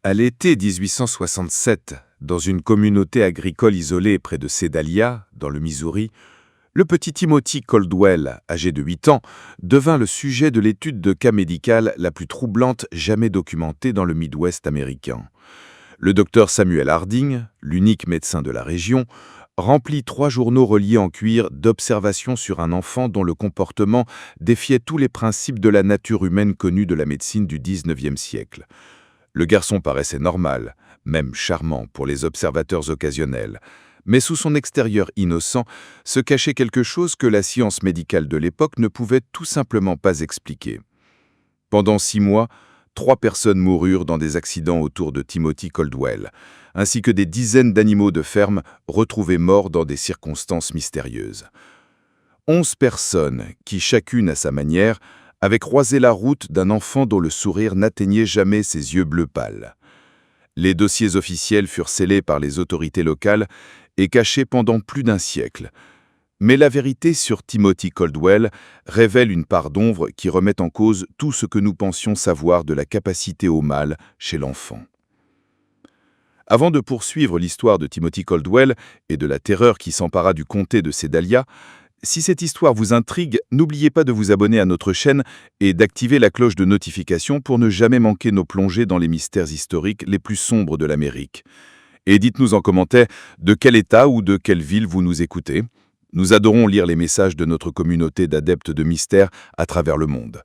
À l'été 1867, dans une communauté agricole isolée près de Sedalia, dans le Missouri, le petit Timothy Caldwell, âgé de 8 ans, devint le sujet de l'étude de cas médicale la plus troublante jamais documentée dans le Midwest américain. Le docteur Samuel Harding, l'unique médecin de la région, remplit 3 journaux reliés en cuir d'observations sur un enfant dont le comportement défiait tous les principes de la nature humaine connus de la médecine du XIXe siècle. Le garçon paraissait normal, même charmant pour les observateurs occasionnels, mais sous son extérieur innocent se cachait quelque chose que la science médicale de l'époque ne pouvait tout simplement pas expliquer. Pendant 6 mois, 3 personnes moururent dans des accidents autour de Timothy Caldwell, ainsi que des dizaines d'animaux de ferme retrouvés morts dans des circonstances mystérieuses. 11 personnes qui, chacune à sa manière, avaient croisé la route d'un enfant dont le sourire n'atteignait jamais ses yeux bleus pâles. Les dossiers officiels furent scellés par les autorités locales et cachés pendant plus d'1 siècle. Mais la vérité sur Timothy Caldwell révèle une part d'ombre qui remet en cause tout ce que nous pensions savoir de la capacité au mal chez l'enfant. Avant de poursuivre l'histoire de Timothy Caldwell et de la terreur qui s'empara du comté de Sedalia, si cette histoire vous intrigue, n'oubliez pas de vous abonner à notre chaîne et d'activer la cloche de notification pour ne jamais manquer nos plongées dans les mystères historiques les plus sombres de l'Amérique. Et dites-nous en commentaire de quel État ou de quelle ville vous nous écoutez. Nous adorons lire les messages de notre communauté d'adeptes de mystères à travers le monde.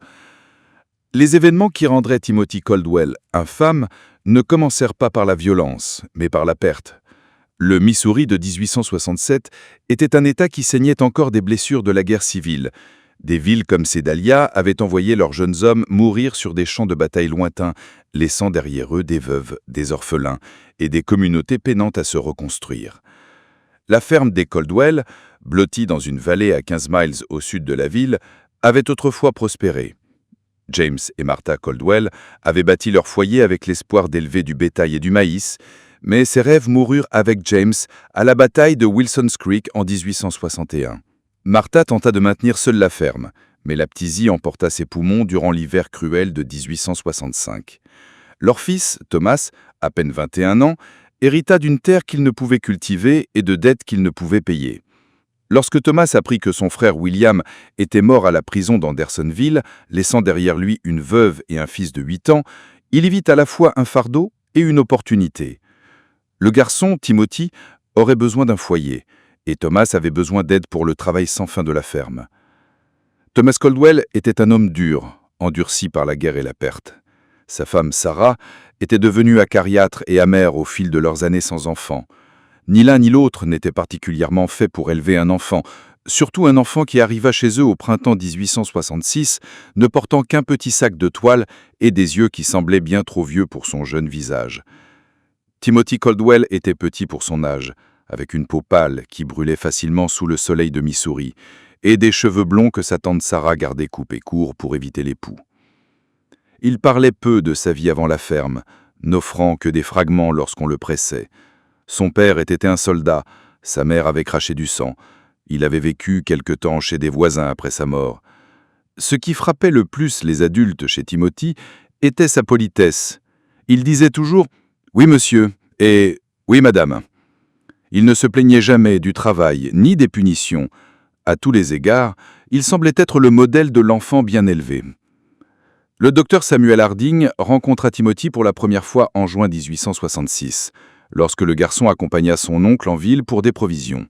Les événements qui rendraient Timothy Caldwell infâme ne commencèrent pas par la violence, mais par la perte. Le Missouri de 1867 était un État qui saignait encore des blessures de la guerre civile. Des villes comme Sedalia avaient envoyé leurs jeunes hommes mourir sur des champs de bataille lointains, laissant derrière eux des veuves, des orphelins et des communautés peinant à se reconstruire. La ferme des Caldwell, blottie dans une vallée à 15 miles au sud de la ville, avait autrefois prospéré. James et Martha Caldwell avaient bâti leur foyer avec l'espoir d'élever du bétail et du maïs, mais ces rêves moururent avec James à la bataille de Wilson's Creek en 1861. Martha tenta de maintenir seule la ferme, mais la phthisie emporta ses poumons durant l'hiver cruel de 1865. Leur fils, Thomas, à peine 21 ans, hérita d'une terre qu'il ne pouvait cultiver et de dettes qu'il ne pouvait payer. Lorsque Thomas apprit que son frère William était mort à la prison d'Andersonville, laissant derrière lui une veuve et un fils de 8 ans, il y vit à la fois un fardeau et une opportunité. Le garçon, Timothy, aurait besoin d'un foyer, et Thomas avait besoin d'aide pour le travail sans fin de la ferme. Thomas Caldwell était un homme dur, endurci par la guerre et la perte. Sa femme, Sarah, était devenue acariâtre et amère au fil de leurs années sans enfant. Ni l'un ni l'autre n'était particulièrement fait pour élever un enfant, surtout un enfant qui arriva chez eux au printemps 1866, ne portant qu'un petit sac de toile et des yeux qui semblaient bien trop vieux pour son jeune visage. Timothy Caldwell était petit pour son âge, avec une peau pâle qui brûlait facilement sous le soleil de Missouri, et des cheveux blonds que sa tante Sarah gardait coupés courts pour éviter les poux. Il parlait peu de sa vie avant la ferme, n'offrant que des fragments lorsqu'on le pressait. Son père était un soldat, sa mère avait craché du sang. Il avait vécu quelque temps chez des voisins après sa mort. Ce qui frappait le plus les adultes chez Timothy était sa politesse. Il disait toujours « Oui, monsieur » et « Oui, madame ». Il ne se plaignait jamais du travail ni des punitions. À tous les égards, il semblait être le modèle de l'enfant bien élevé. Le docteur Samuel Harding rencontra Timothy pour la première fois en juin 1866, lorsque le garçon accompagna son oncle en ville pour des provisions.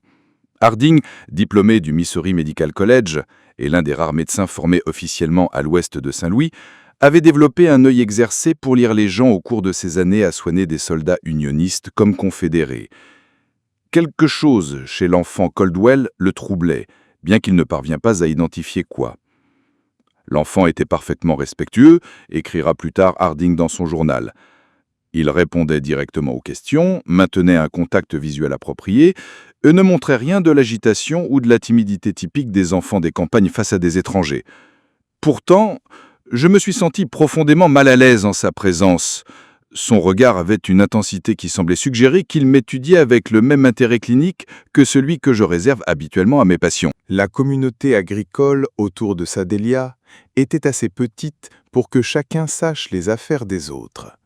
Harding, diplômé du Missouri Medical College et l'un des rares médecins formés officiellement à l'ouest de Saint-Louis, avait développé un œil exercé pour lire les gens au cours de ses années à soigner des soldats unionistes comme confédérés. Quelque chose chez l'enfant Caldwell le troublait, bien qu'il ne parvient pas à identifier quoi. L'enfant était parfaitement respectueux, écrira plus tard Harding dans son journal. Il répondait directement aux questions, maintenait un contact visuel approprié et ne montrait rien de l'agitation ou de la timidité typique des enfants des campagnes face à des étrangers. Pourtant, je me suis senti profondément mal à l'aise en sa présence. Son regard avait une intensité qui semblait suggérer qu'il m'étudiait avec le même intérêt clinique que celui que je réserve habituellement à mes patients. La communauté agricole autour de Sedalia était assez petite pour que chacun sache les affaires des autres.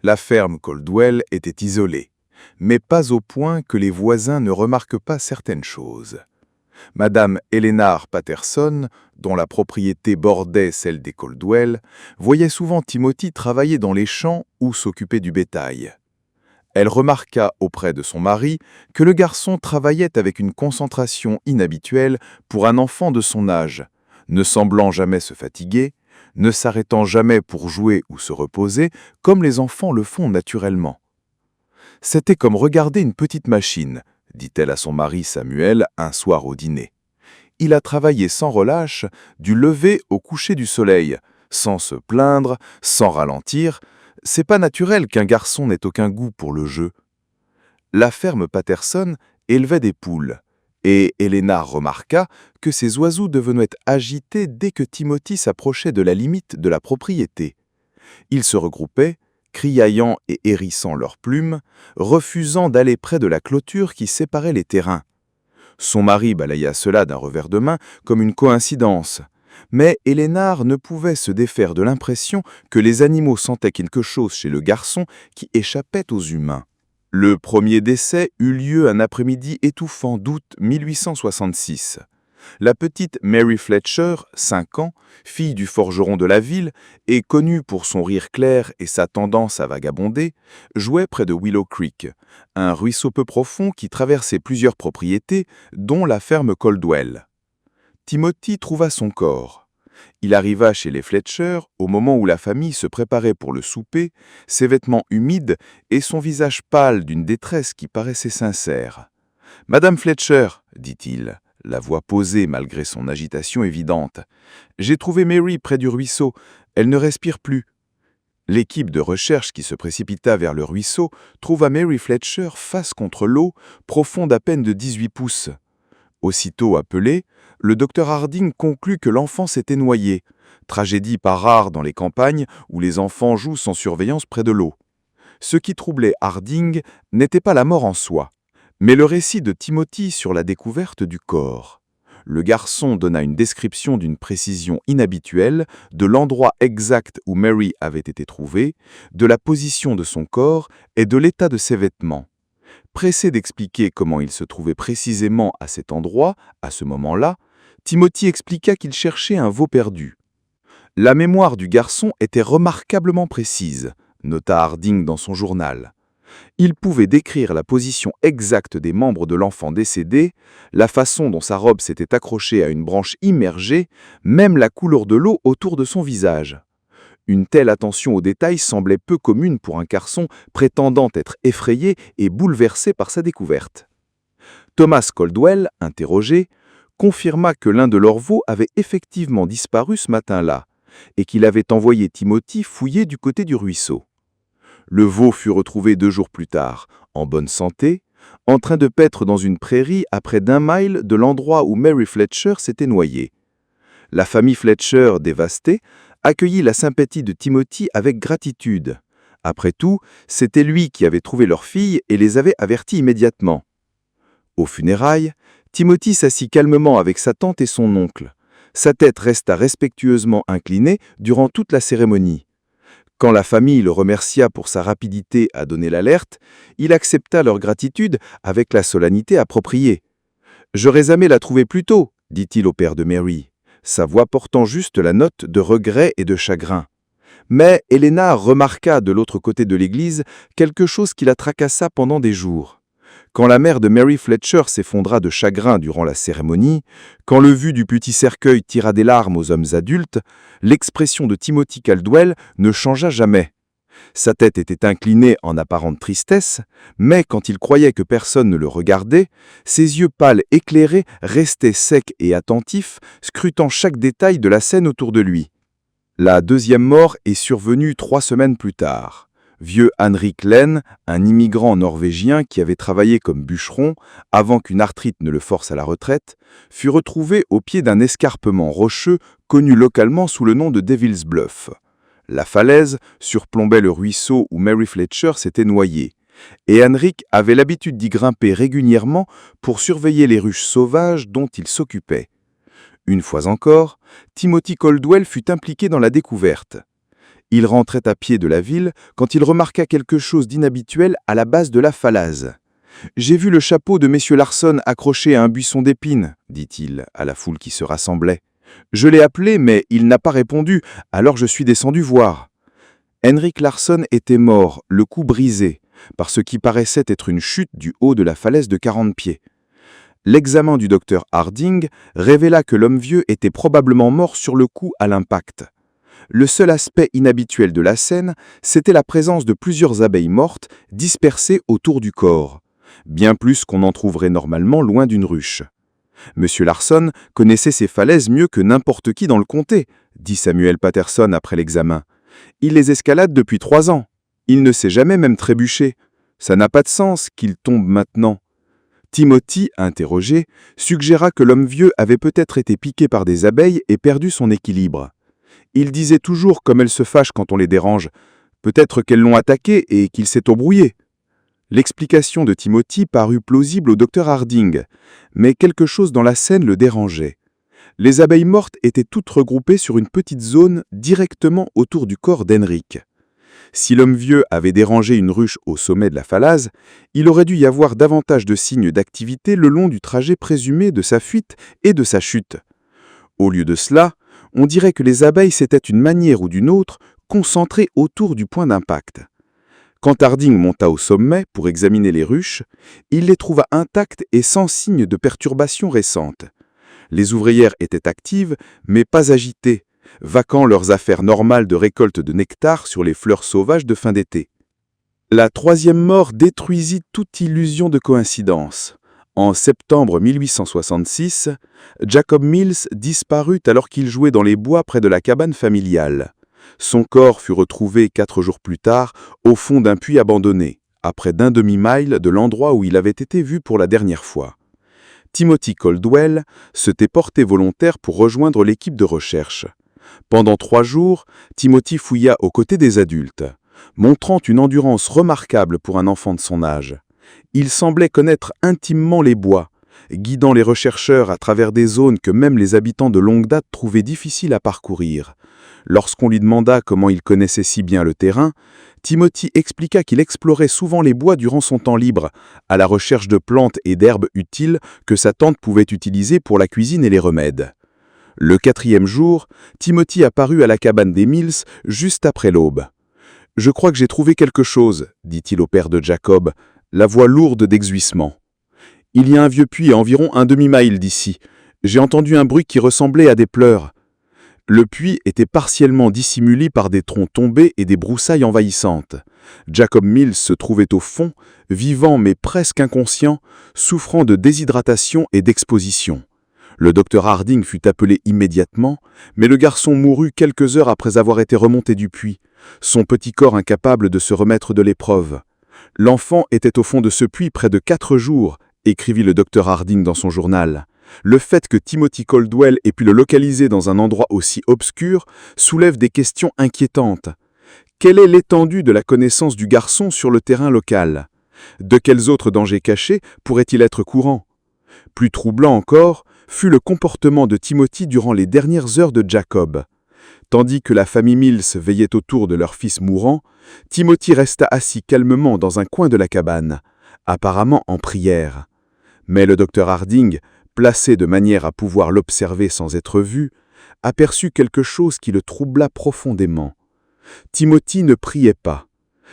La ferme Coldwell était isolée, mais pas au point que les voisins ne remarquent pas certaines choses. Madame Eleanor Patterson, dont la propriété bordait celle des Coldwell, voyait souvent Timothy travailler dans les champs ou s'occuper du bétail. Elle remarqua auprès de son mari que le garçon travaillait avec une concentration inhabituelle pour un enfant de son âge, ne semblant jamais se fatiguer, ne s'arrêtant jamais pour jouer ou se reposer, comme les enfants le font naturellement. « C'était comme regarder une petite machine », dit-elle à son mari Samuel un soir au dîner. « Il a travaillé sans relâche, du lever au coucher du soleil, sans se plaindre, sans ralentir. C'est pas naturel qu'un garçon n'ait aucun goût pour le jeu. » La ferme Patterson élevait des poules, et Helena remarqua que ces oiseaux devenaient agités dès que Timothy s'approchait de la limite de la propriété. Ils se regroupaient, criaillant et hérissant leurs plumes, refusant d'aller près de la clôture qui séparait les terrains. Son mari balaya cela d'un revers de main comme une coïncidence, mais Hélénard ne pouvait se défaire de l'impression que les animaux sentaient quelque chose chez le garçon qui échappait aux humains. Le premier décès eut lieu un après-midi étouffant d'août 1866. La petite Mary Fletcher, 5 ans, fille du forgeron de la ville, et connue pour son rire clair et sa tendance à vagabonder, jouait près de Willow Creek, un ruisseau peu profond qui traversait plusieurs propriétés, dont la ferme Coldwell. Timothy trouva son corps. Il arriva chez les Fletcher au moment où la famille se préparait pour le souper, ses vêtements humides et son visage pâle d'une détresse qui paraissait sincère. « Madame Fletcher, dit-il, la voix posée malgré son agitation évidente. « J'ai trouvé Mary près du ruisseau. Elle ne respire plus. » L'équipe de recherche qui se précipita vers le ruisseau trouva Mary Fletcher face contre l'eau, profonde à peine de 18 pouces. Aussitôt appelé, le docteur Harding conclut que l'enfant s'était noyé, tragédie pas rare dans les campagnes où les enfants jouent sans surveillance près de l'eau. Ce qui troublait Harding n'était pas la mort en soi, mais le récit de Timothy sur la découverte du corps. Le garçon donna une description d'une précision inhabituelle de l'endroit exact où Mary avait été trouvée, de la position de son corps et de l'état de ses vêtements. Pressé d'expliquer comment il se trouvait précisément à cet endroit, à ce moment-là, Timothy expliqua qu'il cherchait un veau perdu. La mémoire du garçon était remarquablement précise, nota Harding dans son journal. Il pouvait décrire la position exacte des membres de l'enfant décédé, la façon dont sa robe s'était accrochée à une branche immergée, même la couleur de l'eau autour de son visage. Une telle attention aux détails semblait peu commune pour un garçon prétendant être effrayé et bouleversé par sa découverte. Thomas Coldwell, interrogé, confirma que l'un de leurs veaux avait effectivement disparu ce matin-là et qu'il avait envoyé Timothy fouiller du côté du ruisseau. Le veau fut retrouvé 2 jours plus tard, en bonne santé, en train de paître dans une prairie à près d'1 mile de l'endroit où Mary Fletcher s'était noyée. La famille Fletcher, dévastée, accueillit la sympathie de Timothy avec gratitude. Après tout, c'était lui qui avait trouvé leur fille et les avait avertis immédiatement. Aux funérailles, Timothy s'assit calmement avec sa tante et son oncle. Sa tête resta respectueusement inclinée durant toute la cérémonie. Quand la famille le remercia pour sa rapidité à donner l'alerte, il accepta leur gratitude avec la solennité appropriée. « J'aurais aimé la trouver plus tôt, » dit-il au père de Mary, sa voix portant juste la note de regret et de chagrin. Mais Helena remarqua de l'autre côté de l'église quelque chose qui la tracassa pendant des jours. Quand la mère de Mary Fletcher s'effondra de chagrin durant la cérémonie, quand le vu du petit cercueil tira des larmes aux hommes adultes, l'expression de Timothy Caldwell ne changea jamais. Sa tête était inclinée en apparente tristesse, mais quand il croyait que personne ne le regardait, ses yeux pâles éclairés restaient secs et attentifs, scrutant chaque détail de la scène autour de lui. La deuxième mort est survenue 3 semaines plus tard. Vieux Henrik Len, un immigrant norvégien qui avait travaillé comme bûcheron avant qu'une arthrite ne le force à la retraite, fut retrouvé au pied d'un escarpement rocheux connu localement sous le nom de Devil's Bluff. La falaise surplombait le ruisseau où Mary Fletcher s'était noyée, et Henrik avait l'habitude d'y grimper régulièrement pour surveiller les ruches sauvages dont il s'occupait. Une fois encore, Timothy Caldwell fut impliqué dans la découverte. Il rentrait à pied de la ville quand il remarqua quelque chose d'inhabituel à la base de la falaise. « J'ai vu le chapeau de messieurs Larson accroché à un buisson d'épines, » dit-il à la foule qui se rassemblait. « Je l'ai appelé, mais il n'a pas répondu, alors je suis descendu voir. » Henrik Larson était mort, le cou brisé, par ce qui paraissait être une chute du haut de la falaise de 40 pieds. L'examen du docteur Harding révéla que l'homme vieux était probablement mort sur le coup à l'impact. Le seul aspect inhabituel de la scène, c'était la présence de plusieurs abeilles mortes dispersées autour du corps, bien plus qu'on en trouverait normalement loin d'une ruche. « Monsieur Larson connaissait ces falaises mieux que n'importe qui dans le comté, » dit Samuel Patterson après l'examen. « Il les escalade depuis 3 ans. Il ne s'est jamais même trébuché. Ça n'a pas de sens qu'il tombe maintenant. » Timothy, interrogé, suggéra que l'homme vieux avait peut-être été piqué par des abeilles et perdu son équilibre. Il disait toujours comme elles se fâchent quand on les dérange. Peut-être qu'elles l'ont attaqué et qu'il s'est embrouillé. L'explication de Timothy parut plausible au docteur Harding, mais quelque chose dans la scène le dérangeait. Les abeilles mortes étaient toutes regroupées sur une petite zone directement autour du corps d'Henrik. Si l'homme vieux avait dérangé une ruche au sommet de la falaise, il aurait dû y avoir davantage de signes d'activité le long du trajet présumé de sa fuite et de sa chute. Au lieu de cela, on dirait que les abeilles s'étaient d'une manière ou d'une autre concentrées autour du point d'impact. Quand Harding monta au sommet pour examiner les ruches, il les trouva intactes et sans signe de perturbation récente. Les ouvrières étaient actives, mais pas agitées, vaquant leurs affaires normales de récolte de nectar sur les fleurs sauvages de fin d'été. La 3e mort détruisit toute illusion de coïncidence. En septembre 1866, Jacob Mills disparut alors qu'il jouait dans les bois près de la cabane familiale. Son corps fut retrouvé 4 jours plus tard au fond d'un puits abandonné, à près d'1 demi-mile de l'endroit où il avait été vu pour la dernière fois. Timothy Caldwell s'était porté volontaire pour rejoindre l'équipe de recherche. Pendant 3 jours, Timothy fouilla aux côtés des adultes, montrant une endurance remarquable pour un enfant de son âge. Il semblait connaître intimement les bois, guidant les rechercheurs à travers des zones que même les habitants de longue date trouvaient difficiles à parcourir. Lorsqu'on lui demanda comment il connaissait si bien le terrain, Timothy expliqua qu'il explorait souvent les bois durant son temps libre, à la recherche de plantes et d'herbes utiles que sa tante pouvait utiliser pour la cuisine et les remèdes. Le 4e jour, Timothy apparut à la cabane des Mills juste après l'aube. « Je crois que j'ai trouvé quelque chose, » dit-il au père de Jacob, la voix lourde d'exuissement. « Il y a un vieux puits à environ 1 demi-mile d'ici. J'ai entendu un bruit qui ressemblait à des pleurs. » Le puits était partiellement dissimulé par des troncs tombés et des broussailles envahissantes. Jacob Mills se trouvait au fond, vivant mais presque inconscient, souffrant de déshydratation et d'exposition. Le docteur Harding fut appelé immédiatement, mais le garçon mourut quelques heures après avoir été remonté du puits, son petit corps incapable de se remettre de l'épreuve. « L'enfant était au fond de ce puits près de 4 jours, » écrivit le docteur Harding dans son journal. Le fait que Timothy Caldwell ait pu le localiser dans un endroit aussi obscur soulève des questions inquiétantes. Quelle est l'étendue de la connaissance du garçon sur le terrain local? De quels autres dangers cachés pourrait-il être courant? Plus troublant encore fut le comportement de Timothy durant les dernières heures de Jacob. Tandis que la famille Mills veillait autour de leur fils mourant, Timothy resta assis calmement dans un coin de la cabane, apparemment en prière. Mais le docteur Harding, placé de manière à pouvoir l'observer sans être vu, aperçut quelque chose qui le troubla profondément. Timothy ne priait pas.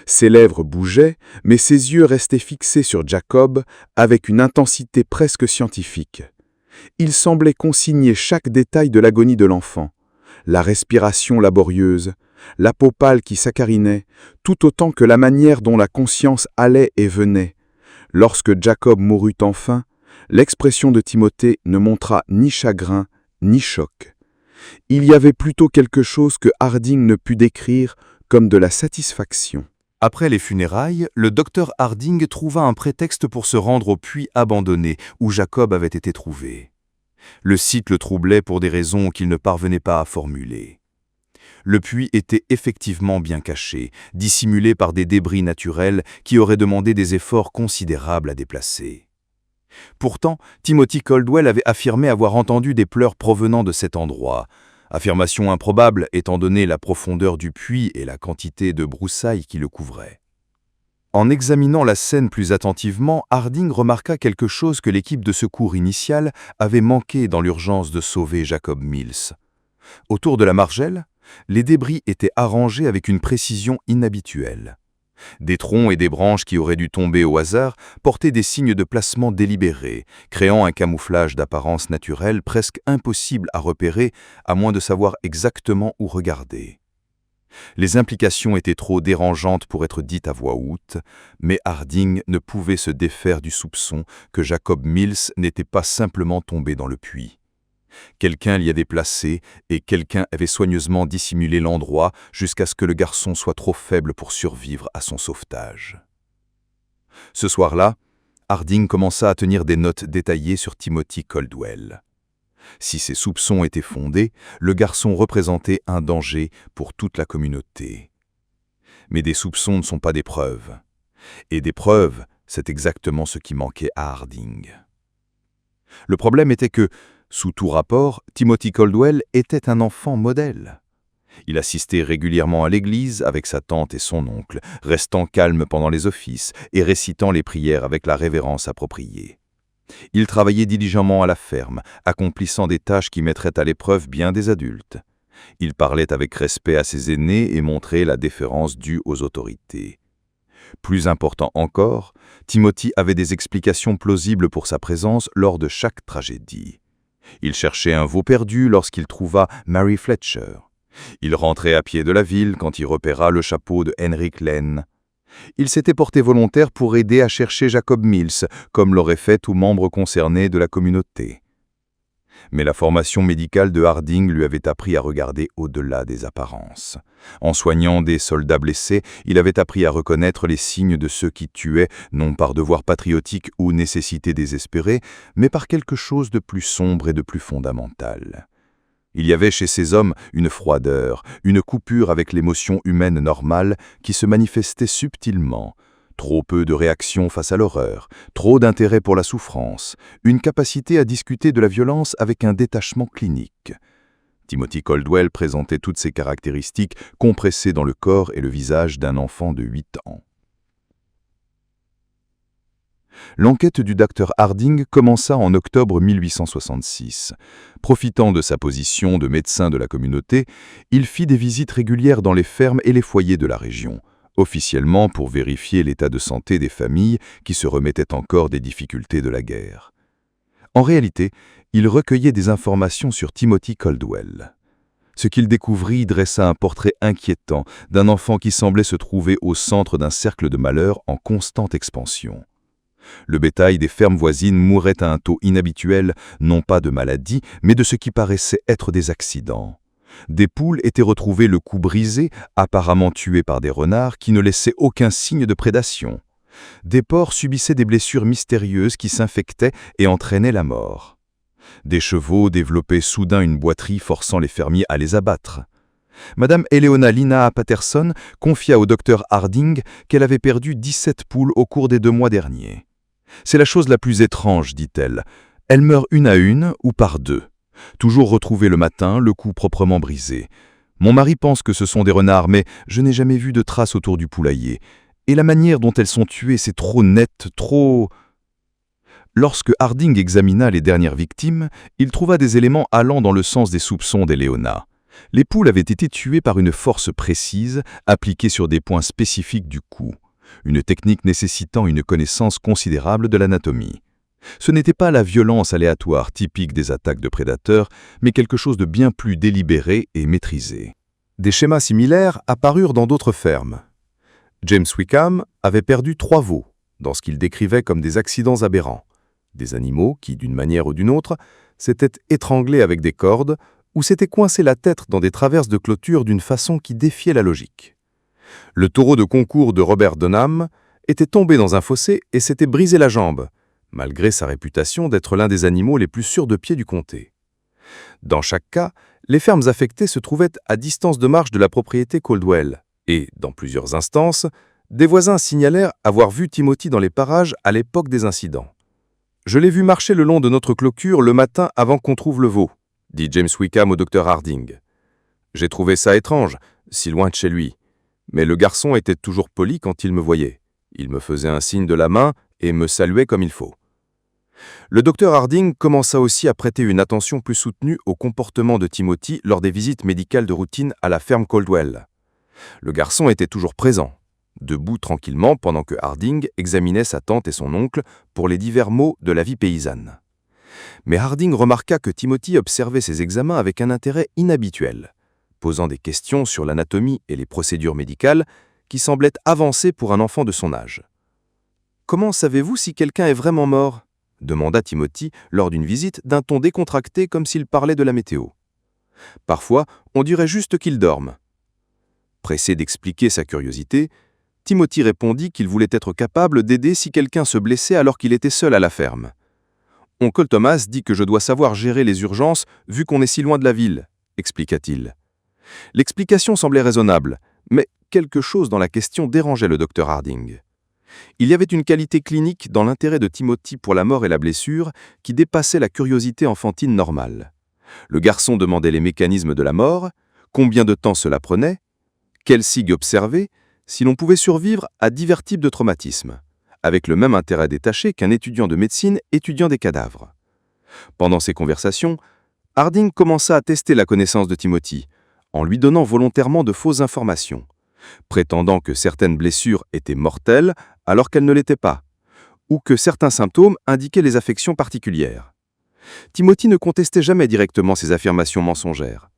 Ses lèvres bougeaient, mais ses yeux restaient fixés sur Jacob avec une intensité presque scientifique. Il semblait consigner chaque détail de l'agonie de l'enfant, la respiration laborieuse, la peau pâle qui s'acarinait, tout autant que la manière dont la conscience allait et venait. Lorsque Jacob mourut enfin, l'expression de Timothée ne montra ni chagrin, ni choc. Il y avait plutôt quelque chose que Harding ne put décrire comme de la satisfaction. Après les funérailles, le docteur Harding trouva un prétexte pour se rendre au puits abandonné où Jacob avait été trouvé. Le site le troublait pour des raisons qu'il ne parvenait pas à formuler. Le puits était effectivement bien caché, dissimulé par des débris naturels qui auraient demandé des efforts considérables à déplacer. Pourtant, Timothy Caldwell avait affirmé avoir entendu des pleurs provenant de cet endroit. Affirmation improbable étant donné la profondeur du puits et la quantité de broussailles qui le couvraient. En examinant la scène plus attentivement, Harding remarqua quelque chose que l'équipe de secours initiale avait manqué dans l'urgence de sauver Jacob Mills. Autour de la margelle, les débris étaient arrangés avec une précision inhabituelle. Des troncs et des branches qui auraient dû tomber au hasard portaient des signes de placement délibérés, créant un camouflage d'apparence naturelle presque impossible à repérer à moins de savoir exactement où regarder. Les implications étaient trop dérangeantes pour être dites à voix haute, mais Harding ne pouvait se défaire du soupçon que Jacob Mills n'était pas simplement tombé dans le puits. Quelqu'un l'y avait placé et quelqu'un avait soigneusement dissimulé l'endroit jusqu'à ce que le garçon soit trop faible pour survivre à son sauvetage. Ce soir-là, Harding commença à tenir des notes détaillées sur Timothy Caldwell. Si ses soupçons étaient fondés, le garçon représentait un danger pour toute la communauté. Mais des soupçons ne sont pas des preuves. Et des preuves, c'est exactement ce qui manquait à Harding. Le problème était que, sous tout rapport, Timothy Caldwell était un enfant modèle. Il assistait régulièrement à l'église avec sa tante et son oncle, restant calme pendant les offices et récitant les prières avec la révérence appropriée. Il travaillait diligemment à la ferme, accomplissant des tâches qui mettraient à l'épreuve bien des adultes. Il parlait avec respect à ses aînés et montrait la déférence due aux autorités. Plus important encore, Timothy avait des explications plausibles pour sa présence lors de chaque tragédie. Il cherchait un veau perdu lorsqu'il trouva Mary Fletcher. Il rentrait à pied de la ville quand il repéra le chapeau de Henrik Lehn. Il s'était porté volontaire pour aider à chercher Jacob Mills, comme l'aurait fait tout membre concerné de la communauté. Mais la formation médicale de Harding lui avait appris à regarder au-delà des apparences. En soignant des soldats blessés, il avait appris à reconnaître les signes de ceux qui tuaient, non par devoir patriotique ou nécessité désespérée, mais par quelque chose de plus sombre et de plus fondamental. Il y avait chez ces hommes une froideur, une coupure avec l'émotion humaine normale qui se manifestait subtilement. Trop peu de réaction face à l'horreur, trop d'intérêt pour la souffrance, une capacité à discuter de la violence avec un détachement clinique. Timothy Caldwell présentait toutes ces caractéristiques compressées dans le corps et le visage d'un enfant de 8 ans. L'enquête du docteur Harding commença en octobre 1866. Profitant de sa position de médecin de la communauté, il fit des visites régulières dans les fermes et les foyers de la région, officiellement pour vérifier l'état de santé des familles qui se remettaient encore des difficultés de la guerre. En réalité, il recueillait des informations sur Timothy Caldwell. Ce qu'il découvrit dressa un portrait inquiétant d'un enfant qui semblait se trouver au centre d'un cercle de malheur en constante expansion. Le bétail des fermes voisines mourait à un taux inhabituel, non pas de maladie, mais de ce qui paraissait être des accidents. Des poules étaient retrouvées le cou brisé, apparemment tuées par des renards qui ne laissaient aucun signe de prédation. Des porcs subissaient des blessures mystérieuses qui s'infectaient et entraînaient la mort. Des chevaux développaient soudain une boiterie forçant les fermiers à les abattre. Madame Eleona Lina Patterson confia au docteur Harding qu'elle avait perdu 17 poules au cours des 2 mois derniers. « C'est la chose la plus étrange, dit-elle. Elles meurent une à une ou par 2. Toujours retrouvées le matin, le cou proprement brisé. Mon mari pense que ce sont des renards, mais je n'ai jamais vu de traces autour du poulailler. Et la manière dont elles sont tuées, c'est trop net, trop... » Lorsque Harding examina les dernières victimes, il trouva des éléments allant dans le sens des soupçons d'Eleona. Les poules avaient été tuées par une force précise, appliquée sur des points spécifiques du cou, une technique nécessitant une connaissance considérable de l'anatomie. Ce n'était pas la violence aléatoire typique des attaques de prédateurs, mais quelque chose de bien plus délibéré et maîtrisé. Des schémas similaires apparurent dans d'autres fermes. James Wickham avait perdu 3 veaux, dans ce qu'il décrivait comme des accidents aberrants. Des animaux qui, d'une manière ou d'une autre, s'étaient étranglés avec des cordes ou s'étaient coincés la tête dans des traverses de clôture d'une façon qui défiait la logique. Le taureau de concours de Robert Dunham était tombé dans un fossé et s'était brisé la jambe, malgré sa réputation d'être l'un des animaux les plus sûrs de pied du comté. Dans chaque cas, les fermes affectées se trouvaient à distance de marche de la propriété Caldwell et, dans plusieurs instances, des voisins signalèrent avoir vu Timothy dans les parages à l'époque des incidents. « Je l'ai vu marcher le long de notre clôture le matin avant qu'on trouve le veau », dit James Wickham au docteur Harding. J'ai trouvé ça étrange, si loin de chez lui. Mais le garçon était toujours poli quand il me voyait. Il me faisait un signe de la main et me saluait comme il faut. Le docteur Harding commença aussi à prêter une attention plus soutenue au comportement de Timothy lors des visites médicales de routine à la ferme Caldwell. Le garçon était toujours présent, debout tranquillement pendant que Harding examinait sa tante et son oncle pour les divers maux de la vie paysanne. Mais Harding remarqua que Timothy observait ces examens avec un intérêt inhabituel, posant des questions sur l'anatomie et les procédures médicales qui semblaient avancées pour un enfant de son âge. « Comment savez-vous si quelqu'un est vraiment mort ?» demanda Timothy lors d'une visite d'un ton décontracté comme s'il parlait de la météo. « Parfois, on dirait juste qu'il dorme. » Pressé d'expliquer sa curiosité, Timothy répondit qu'il voulait être capable d'aider si quelqu'un se blessait alors qu'il était seul à la ferme. « Oncle Thomas dit que je dois savoir gérer les urgences vu qu'on est si loin de la ville, » expliqua-t-il. L'explication semblait raisonnable, mais quelque chose dans la question dérangeait le docteur Harding. Il y avait une qualité clinique dans l'intérêt de Timothy pour la mort et la blessure qui dépassait la curiosité enfantine normale. Le garçon demandait les mécanismes de la mort, combien de temps cela prenait, quels signes observer, si l'on pouvait survivre à divers types de traumatismes, avec le même intérêt détaché qu'un étudiant de médecine étudiant des cadavres. Pendant ces conversations, Harding commença à tester la connaissance de Timothy, en lui donnant volontairement de fausses informations, prétendant que certaines blessures étaient mortelles alors qu'elles ne l'étaient pas, ou que certains symptômes indiquaient les affections particulières. Timothy ne contestait jamais directement ces affirmations mensongères.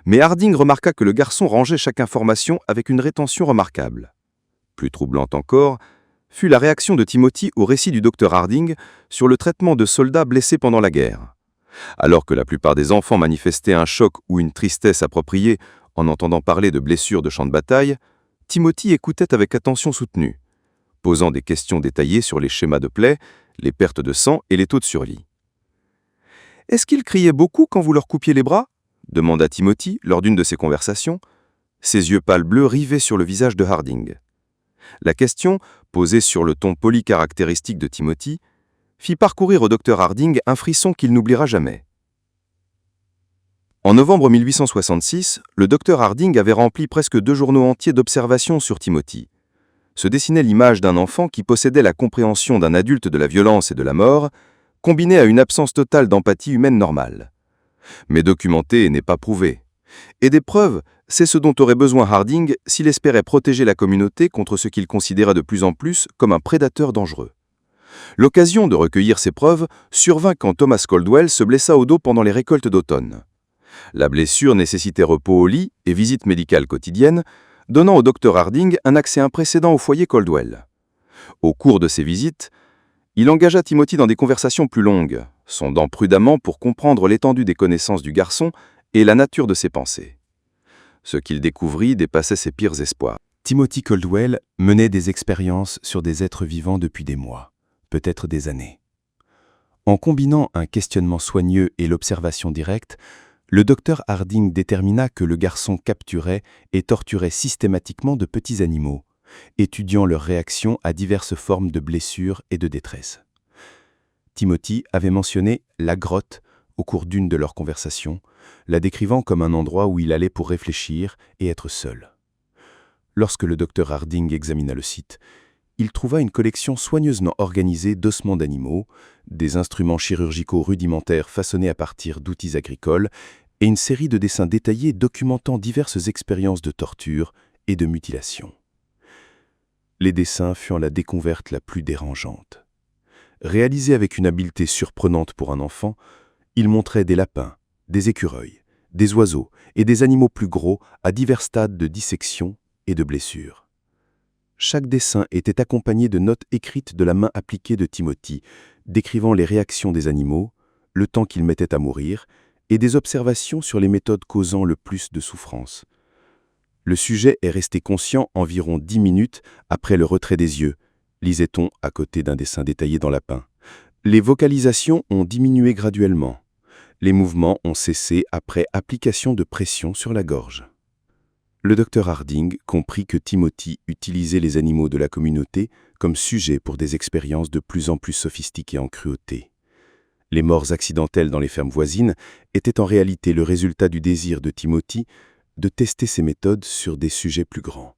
Mais Harding remarqua que le garçon rangeait chaque information avec une rétention remarquable. Plus troublante encore fut la réaction de Timothy au récit du docteur Harding sur le traitement de soldats blessés pendant la guerre. Alors que la plupart des enfants manifestaient un choc ou une tristesse appropriée en entendant parler de blessures de champ de bataille, Timothy écoutait avec attention soutenue, posant des questions détaillées sur les schémas de plaies, les pertes de sang et les taux de survie. « Est-ce qu'ils criaient beaucoup quand vous leur coupiez les bras ?» demanda Timothy lors d'une de ces conversations, ses yeux pâles bleus rivés sur le visage de Harding. La question, posée sur le ton poli caractéristique de Timothy, fit parcourir au docteur Harding un frisson qu'il n'oubliera jamais. En novembre 1866, le docteur Harding avait rempli presque 2 journaux entiers d'observations sur Timothy. Se dessinait l'image d'un enfant qui possédait la compréhension d'un adulte de la violence et de la mort, combinée à une absence totale d'empathie humaine normale. Mais documenté n'est pas prouvé. Et des preuves, c'est ce dont aurait besoin Harding s'il espérait protéger la communauté contre ce qu'il considéra de plus en plus comme un prédateur dangereux. L'occasion de recueillir ces preuves survint quand Thomas Caldwell se blessa au dos pendant les récoltes d'automne. La blessure nécessitait repos au lit et visite médicale quotidienne, donnant au docteur Harding un accès imprécédent au foyer Caldwell. Au cours de ces visites, il engagea Timothy dans des conversations plus longues, sondant prudemment pour comprendre l'étendue des connaissances du garçon et la nature de ses pensées. Ce qu'il découvrit dépassait ses pires espoirs. Timothy Caldwell menait des expériences sur des êtres vivants depuis des mois, peut-être des années. En combinant un questionnement soigneux et l'observation directe, le docteur Harding détermina que le garçon capturait et torturait systématiquement de petits animaux, étudiant leurs réactions à diverses formes de blessures et de détresse. Timothy avait mentionné la grotte au cours d'une de leurs conversations, la décrivant comme un endroit où il allait pour réfléchir et être seul. Lorsque le docteur Harding examina le site, il trouva une collection soigneusement organisée d'ossements d'animaux, des instruments chirurgicaux rudimentaires façonnés à partir d'outils agricoles et une série de dessins détaillés documentant diverses expériences de torture et de mutilation. Les dessins furent la découverte la plus dérangeante. Réalisés avec une habileté surprenante pour un enfant, ils montraient des lapins, des écureuils, des oiseaux et des animaux plus gros à divers stades de dissection et de blessures. Chaque dessin était accompagné de notes écrites de la main appliquée de Timothy, décrivant les réactions des animaux, le temps qu'ils mettaient à mourir, et des observations sur les méthodes causant le plus de souffrance. Le sujet est resté conscient environ 10 minutes après le retrait des yeux, lisait-on à côté d'un dessin détaillé dans Lapin. Les vocalisations ont diminué graduellement. Les mouvements ont cessé après application de pression sur la gorge. Le docteur Harding comprit que Timothy utilisait les animaux de la communauté comme sujet pour des expériences de plus en plus sophistiquées en cruauté. Les morts accidentelles dans les fermes voisines étaient en réalité le résultat du désir de Timothy de tester ses méthodes sur des sujets plus grands.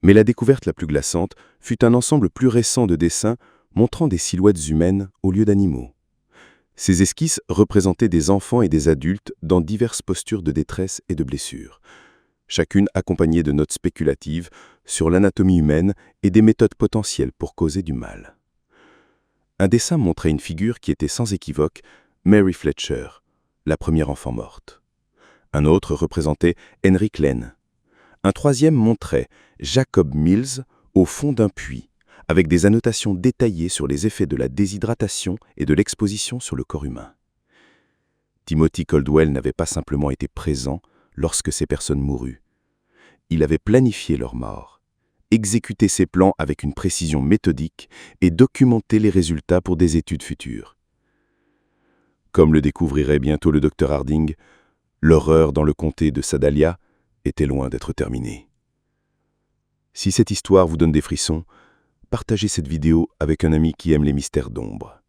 Mais la découverte la plus glaçante fut un ensemble plus récent de dessins montrant des silhouettes humaines au lieu d'animaux. Ces esquisses représentaient des enfants et des adultes dans diverses postures de détresse et de blessure, chacune accompagnée de notes spéculatives sur l'anatomie humaine et des méthodes potentielles pour causer du mal. Un dessin montrait une figure qui était sans équivoque Mary Fletcher, la première enfant morte. Un autre représentait Henry Lane. Un troisième montrait Jacob Mills au fond d'un puits, avec des annotations détaillées sur les effets de la déshydratation et de l'exposition sur le corps humain. Timothy Caldwell n'avait pas simplement été présent lorsque ces personnes moururent. Il avait planifié leur mort, exécuté ses plans avec une précision méthodique et documenté les résultats pour des études futures. Comme le découvrirait bientôt le docteur Harding, l'horreur dans le comté de Sedalia était loin d'être terminée. Si cette histoire vous donne des frissons, partagez cette vidéo avec un ami qui aime les mystères d'ombre.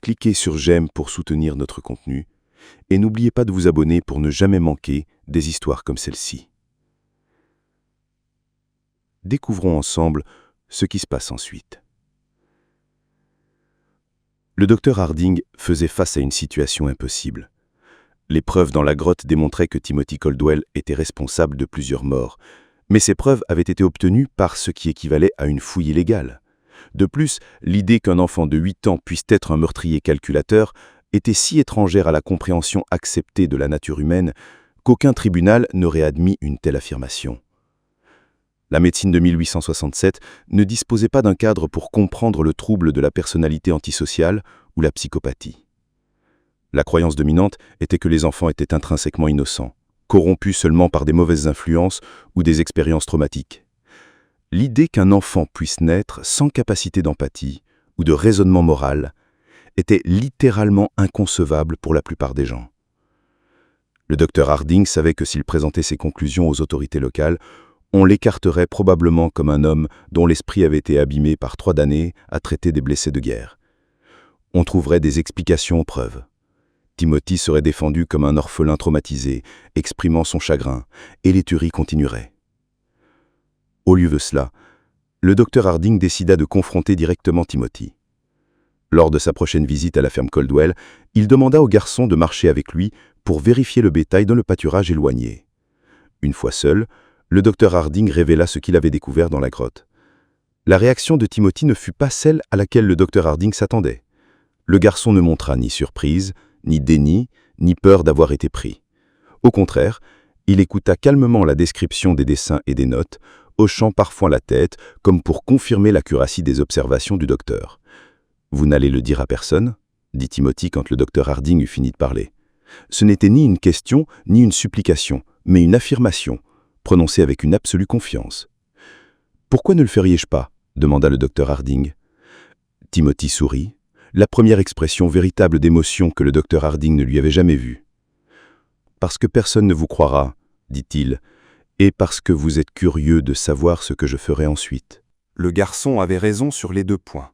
Cliquez sur j'aime pour soutenir notre contenu et n'oubliez pas de vous abonner pour ne jamais manquer des histoires comme celle-ci. Découvrons ensemble ce qui se passe ensuite. Le docteur Harding faisait face à une situation impossible. Les preuves dans la grotte démontraient que Timothy Caldwell était responsable de plusieurs morts, mais ces preuves avaient été obtenues par ce qui équivalait à une fouille illégale. De plus, l'idée qu'un enfant de 8 ans puisse être un meurtrier calculateur était si étrangère à la compréhension acceptée de la nature humaine qu'aucun tribunal n'aurait admis une telle affirmation. La médecine de 1867 ne disposait pas d'un cadre pour comprendre le trouble de la personnalité antisociale ou la psychopathie. La croyance dominante était que les enfants étaient intrinsèquement innocents, corrompus seulement par des mauvaises influences ou des expériences traumatiques. L'idée qu'un enfant puisse naître sans capacité d'empathie ou de raisonnement moral était littéralement inconcevable pour la plupart des gens. Le docteur Harding savait que s'il présentait ses conclusions aux autorités locales, on l'écarterait probablement comme un homme dont l'esprit avait été abîmé par 3 damnés à traiter des blessés de guerre. On trouverait des explications aux preuves. Timothy serait défendu comme un orphelin traumatisé, exprimant son chagrin, et les tueries continueraient. Au lieu de cela, le docteur Harding décida de confronter directement Timothy. Lors de sa prochaine visite à la ferme Caldwell, il demanda au garçon de marcher avec lui pour vérifier le bétail dans le pâturage éloigné. Une fois seul, le docteur Harding révéla ce qu'il avait découvert dans la grotte. La réaction de Timothy ne fut pas celle à laquelle le docteur Harding s'attendait. Le garçon ne montra ni surprise, ni déni, ni peur d'avoir été pris. Au contraire, il écouta calmement la description des dessins et des notes, hochant parfois la tête comme pour confirmer l'accuracy des observations du docteur. « Vous n'allez le dire à personne ?» dit Timothy quand le docteur Harding eut fini de parler. Ce n'était ni une question, ni une supplication, mais une affirmation, prononcée avec une absolue confiance. « Pourquoi ne le feriez-je pas ?» demanda le docteur Harding. Timothy sourit, la première expression véritable d'émotion que le docteur Harding ne lui avait jamais vue. « Parce que personne ne vous croira, dit-il, et parce que vous êtes curieux de savoir ce que je ferai ensuite. » Le garçon avait raison sur les 2 points.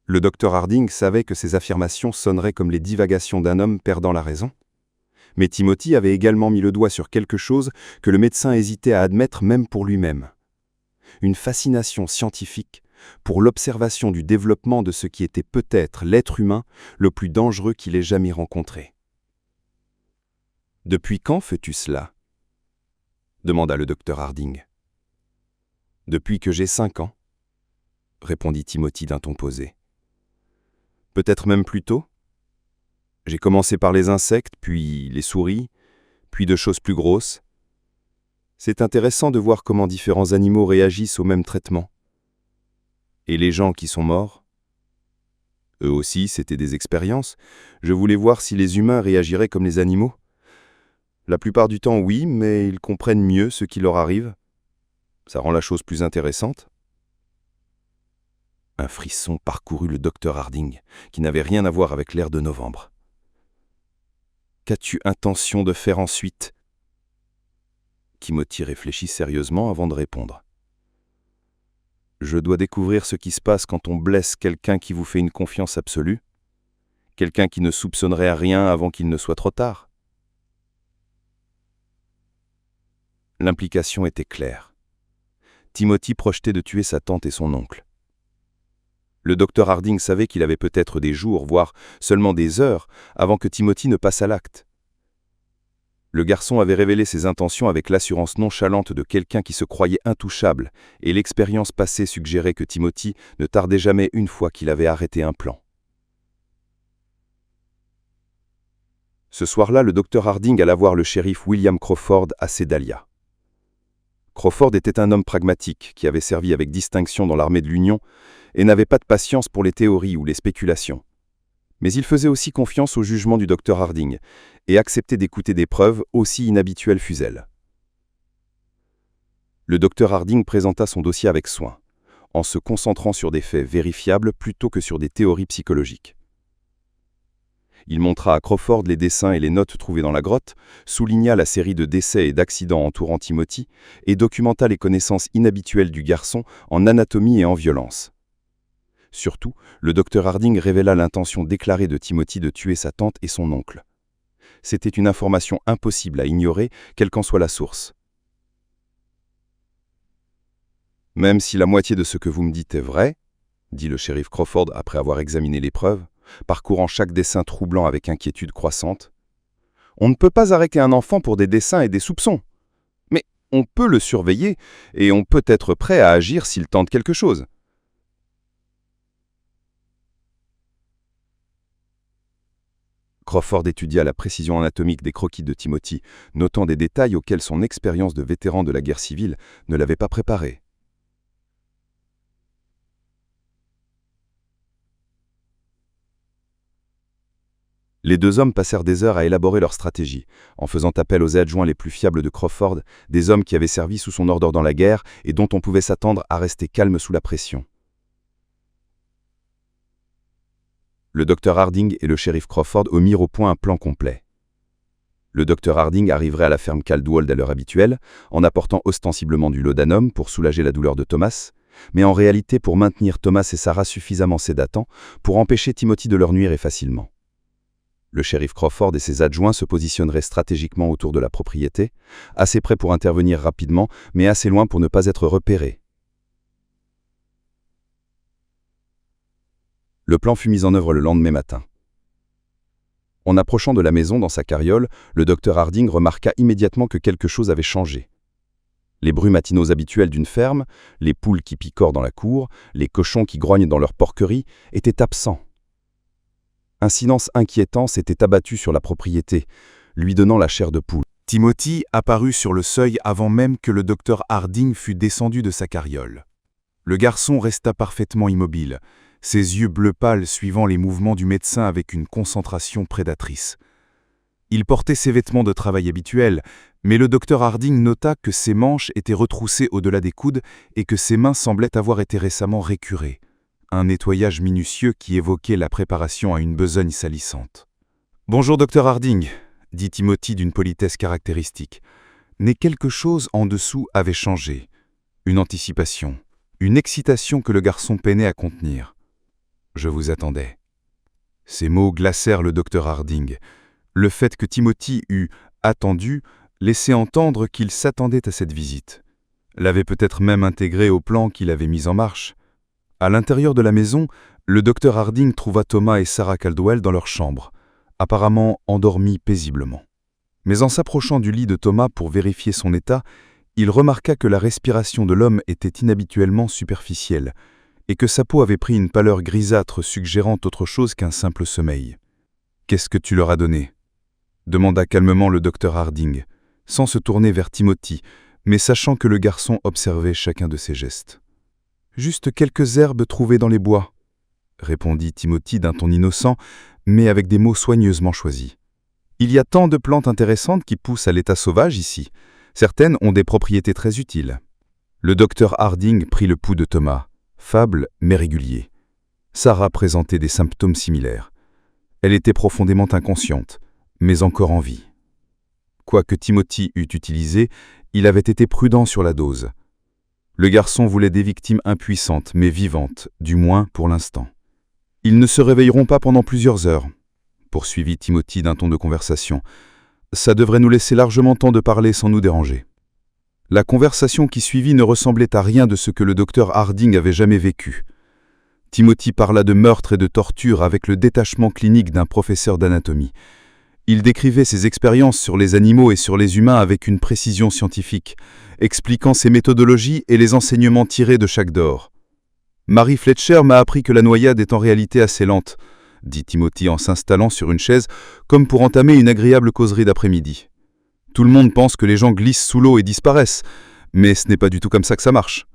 Le docteur Harding savait que ces affirmations sonneraient comme les divagations d'un homme perdant la raison. Mais Timothy avait également mis le doigt sur quelque chose que le médecin hésitait à admettre même pour lui-même. Une fascination scientifique pour l'observation du développement de ce qui était peut-être l'être humain le plus dangereux qu'il ait jamais rencontré. « Depuis quand fais-tu cela ?» demanda le docteur Harding. « Depuis que j'ai 5 ans, » répondit Timothy d'un ton posé. « Peut-être même plus tôt ? J'ai commencé par les insectes, puis les souris, puis de choses plus grosses. C'est intéressant de voir comment différents animaux réagissent au même traitement. Et les gens qui sont morts ? Eux aussi, c'était des expériences. Je voulais voir si les humains réagiraient comme les animaux. La plupart du temps, oui, mais ils comprennent mieux ce qui leur arrive. Ça rend la chose plus intéressante. » Un frisson parcourut le docteur Harding, qui n'avait rien à voir avec l'air de novembre. « Qu'as-tu intention de faire ensuite ?» Timothy réfléchit sérieusement avant de répondre. « Je dois découvrir ce qui se passe quand on blesse quelqu'un qui vous fait une confiance absolue. Quelqu'un qui ne soupçonnerait rien avant qu'il ne soit trop tard. L'implication était claire. Timothy projetait de tuer sa tante et son oncle. Le docteur Harding savait qu'il avait peut-être des jours, voire seulement des heures, avant que Timothy ne passe à l'acte. Le garçon avait révélé ses intentions avec l'assurance nonchalante de quelqu'un qui se croyait intouchable, et l'expérience passée suggérait que Timothy ne tardait jamais une fois qu'il avait arrêté un plan. Ce soir-là, le docteur Harding alla voir le shérif William Crawford à Sedalia. Crawford était un homme pragmatique qui avait servi avec distinction dans l'armée de l'Union et n'avait pas de patience pour les théories ou les spéculations. Mais il faisait aussi confiance au jugement du docteur Harding et acceptait d'écouter des preuves aussi inhabituelles fussent-elles. Le docteur Harding présenta son dossier avec soin, en se concentrant sur des faits vérifiables plutôt que sur des théories psychologiques. Il montra à Crawford les dessins et les notes trouvées dans la grotte, souligna la série de décès et d'accidents entourant Timothy et documenta les connaissances inhabituelles du garçon en anatomie et en violence. Surtout, le docteur Harding révéla l'intention déclarée de Timothy de tuer sa tante et son oncle. C'était une information impossible à ignorer, quelle qu'en soit la source. « Même si la moitié de ce que vous me dites est vrai, » dit le shérif Crawford après avoir examiné les preuves, parcourant chaque dessin troublant avec inquiétude croissante, « on ne peut pas arrêter un enfant pour des dessins et des soupçons. Mais on peut le surveiller et on peut être prêt à agir s'il tente quelque chose. » Crawford étudia la précision anatomique des croquis de Timothy, notant des détails auxquels son expérience de vétéran de la guerre civile ne l'avait pas préparé. Les deux hommes passèrent des heures à élaborer leur stratégie, en faisant appel aux adjoints les plus fiables de Crawford, des hommes qui avaient servi sous son ordre dans la guerre et dont on pouvait s'attendre à rester calme sous la pression. Le docteur Harding et le shérif Crawford mirent au point un plan complet. Le docteur Harding arriverait à la ferme Caldwell à l'heure habituelle, en apportant ostensiblement du laudanum pour soulager la douleur de Thomas, mais en réalité pour maintenir Thomas et Sarah suffisamment sédatants pour empêcher Timothy de leur nuire facilement. Le shérif Crawford et ses adjoints se positionneraient stratégiquement autour de la propriété, assez près pour intervenir rapidement, mais assez loin pour ne pas être repérés. Le plan fut mis en œuvre le lendemain matin. En approchant de la maison dans sa carriole, le docteur Harding remarqua immédiatement que quelque chose avait changé. Les bruits matinaux habituels d'une ferme, les poules qui picorent dans la cour, les cochons qui grognent dans leur porquerie, étaient absents. Un silence inquiétant s'était abattu sur la propriété, lui donnant la chair de poule. Timothy apparut sur le seuil avant même que le docteur Harding fût descendu de sa carriole. Le garçon resta parfaitement immobile, ses yeux bleu pâle suivant les mouvements du médecin avec une concentration prédatrice. Il portait ses vêtements de travail habituels, mais le docteur Harding nota que ses manches étaient retroussées au-delà des coudes et que ses mains semblaient avoir été récemment récurées. Un nettoyage minutieux qui évoquait la préparation à une besogne salissante. « Bonjour, docteur Harding », dit Timothy d'une politesse caractéristique. Mais quelque chose en dessous avait changé. Une anticipation, une excitation que le garçon peinait à contenir. « Je vous attendais. » Ces mots glacèrent le docteur Harding. Le fait que Timothy eût « attendu » laissait entendre qu'il s'attendait à cette visite. L'avait peut-être même intégré au plan qu'il avait mis en marche. À l'intérieur de la maison, le docteur Harding trouva Thomas et Sarah Caldwell dans leur chambre, apparemment endormis paisiblement. Mais en s'approchant du lit de Thomas pour vérifier son état, il remarqua que la respiration de l'homme était inhabituellement superficielle et que sa peau avait pris une pâleur grisâtre suggérant autre chose qu'un simple sommeil. « Qu'est-ce que tu leur as donné ?» demanda calmement le docteur Harding, sans se tourner vers Timothy, mais sachant que le garçon observait chacun de ses gestes. « Juste quelques herbes trouvées dans les bois », répondit Timothy d'un ton innocent, mais avec des mots soigneusement choisis. « Il y a tant de plantes intéressantes qui poussent à l'état sauvage ici. Certaines ont des propriétés très utiles. » Le docteur Harding prit le pouls de Thomas, faible mais régulier. Sarah présentait des symptômes similaires. Elle était profondément inconsciente, mais encore en vie. Quoique Timothy eût utilisé, il avait été prudent sur la dose. Le garçon voulait des victimes impuissantes mais vivantes, du moins pour l'instant. Ils ne se réveilleront pas pendant plusieurs heures, poursuivit Timothy d'un ton de conversation. Ça devrait nous laisser largement temps de parler sans nous déranger. La conversation qui suivit ne ressemblait à rien de ce que le docteur Harding avait jamais vécu. Timothy parla de meurtre et de torture avec le détachement clinique d'un professeur d'anatomie. Il décrivait ses expériences sur les animaux et sur les humains avec une précision scientifique, expliquant ses méthodologies et les enseignements tirés de chaque dehors. Mary Fletcher m'a appris que la noyade est en réalité assez lente, dit Timothy en s'installant sur une chaise comme pour entamer une agréable causerie d'après-midi. Tout le monde pense que les gens glissent sous l'eau et disparaissent, mais ce n'est pas du tout comme ça que ça marche.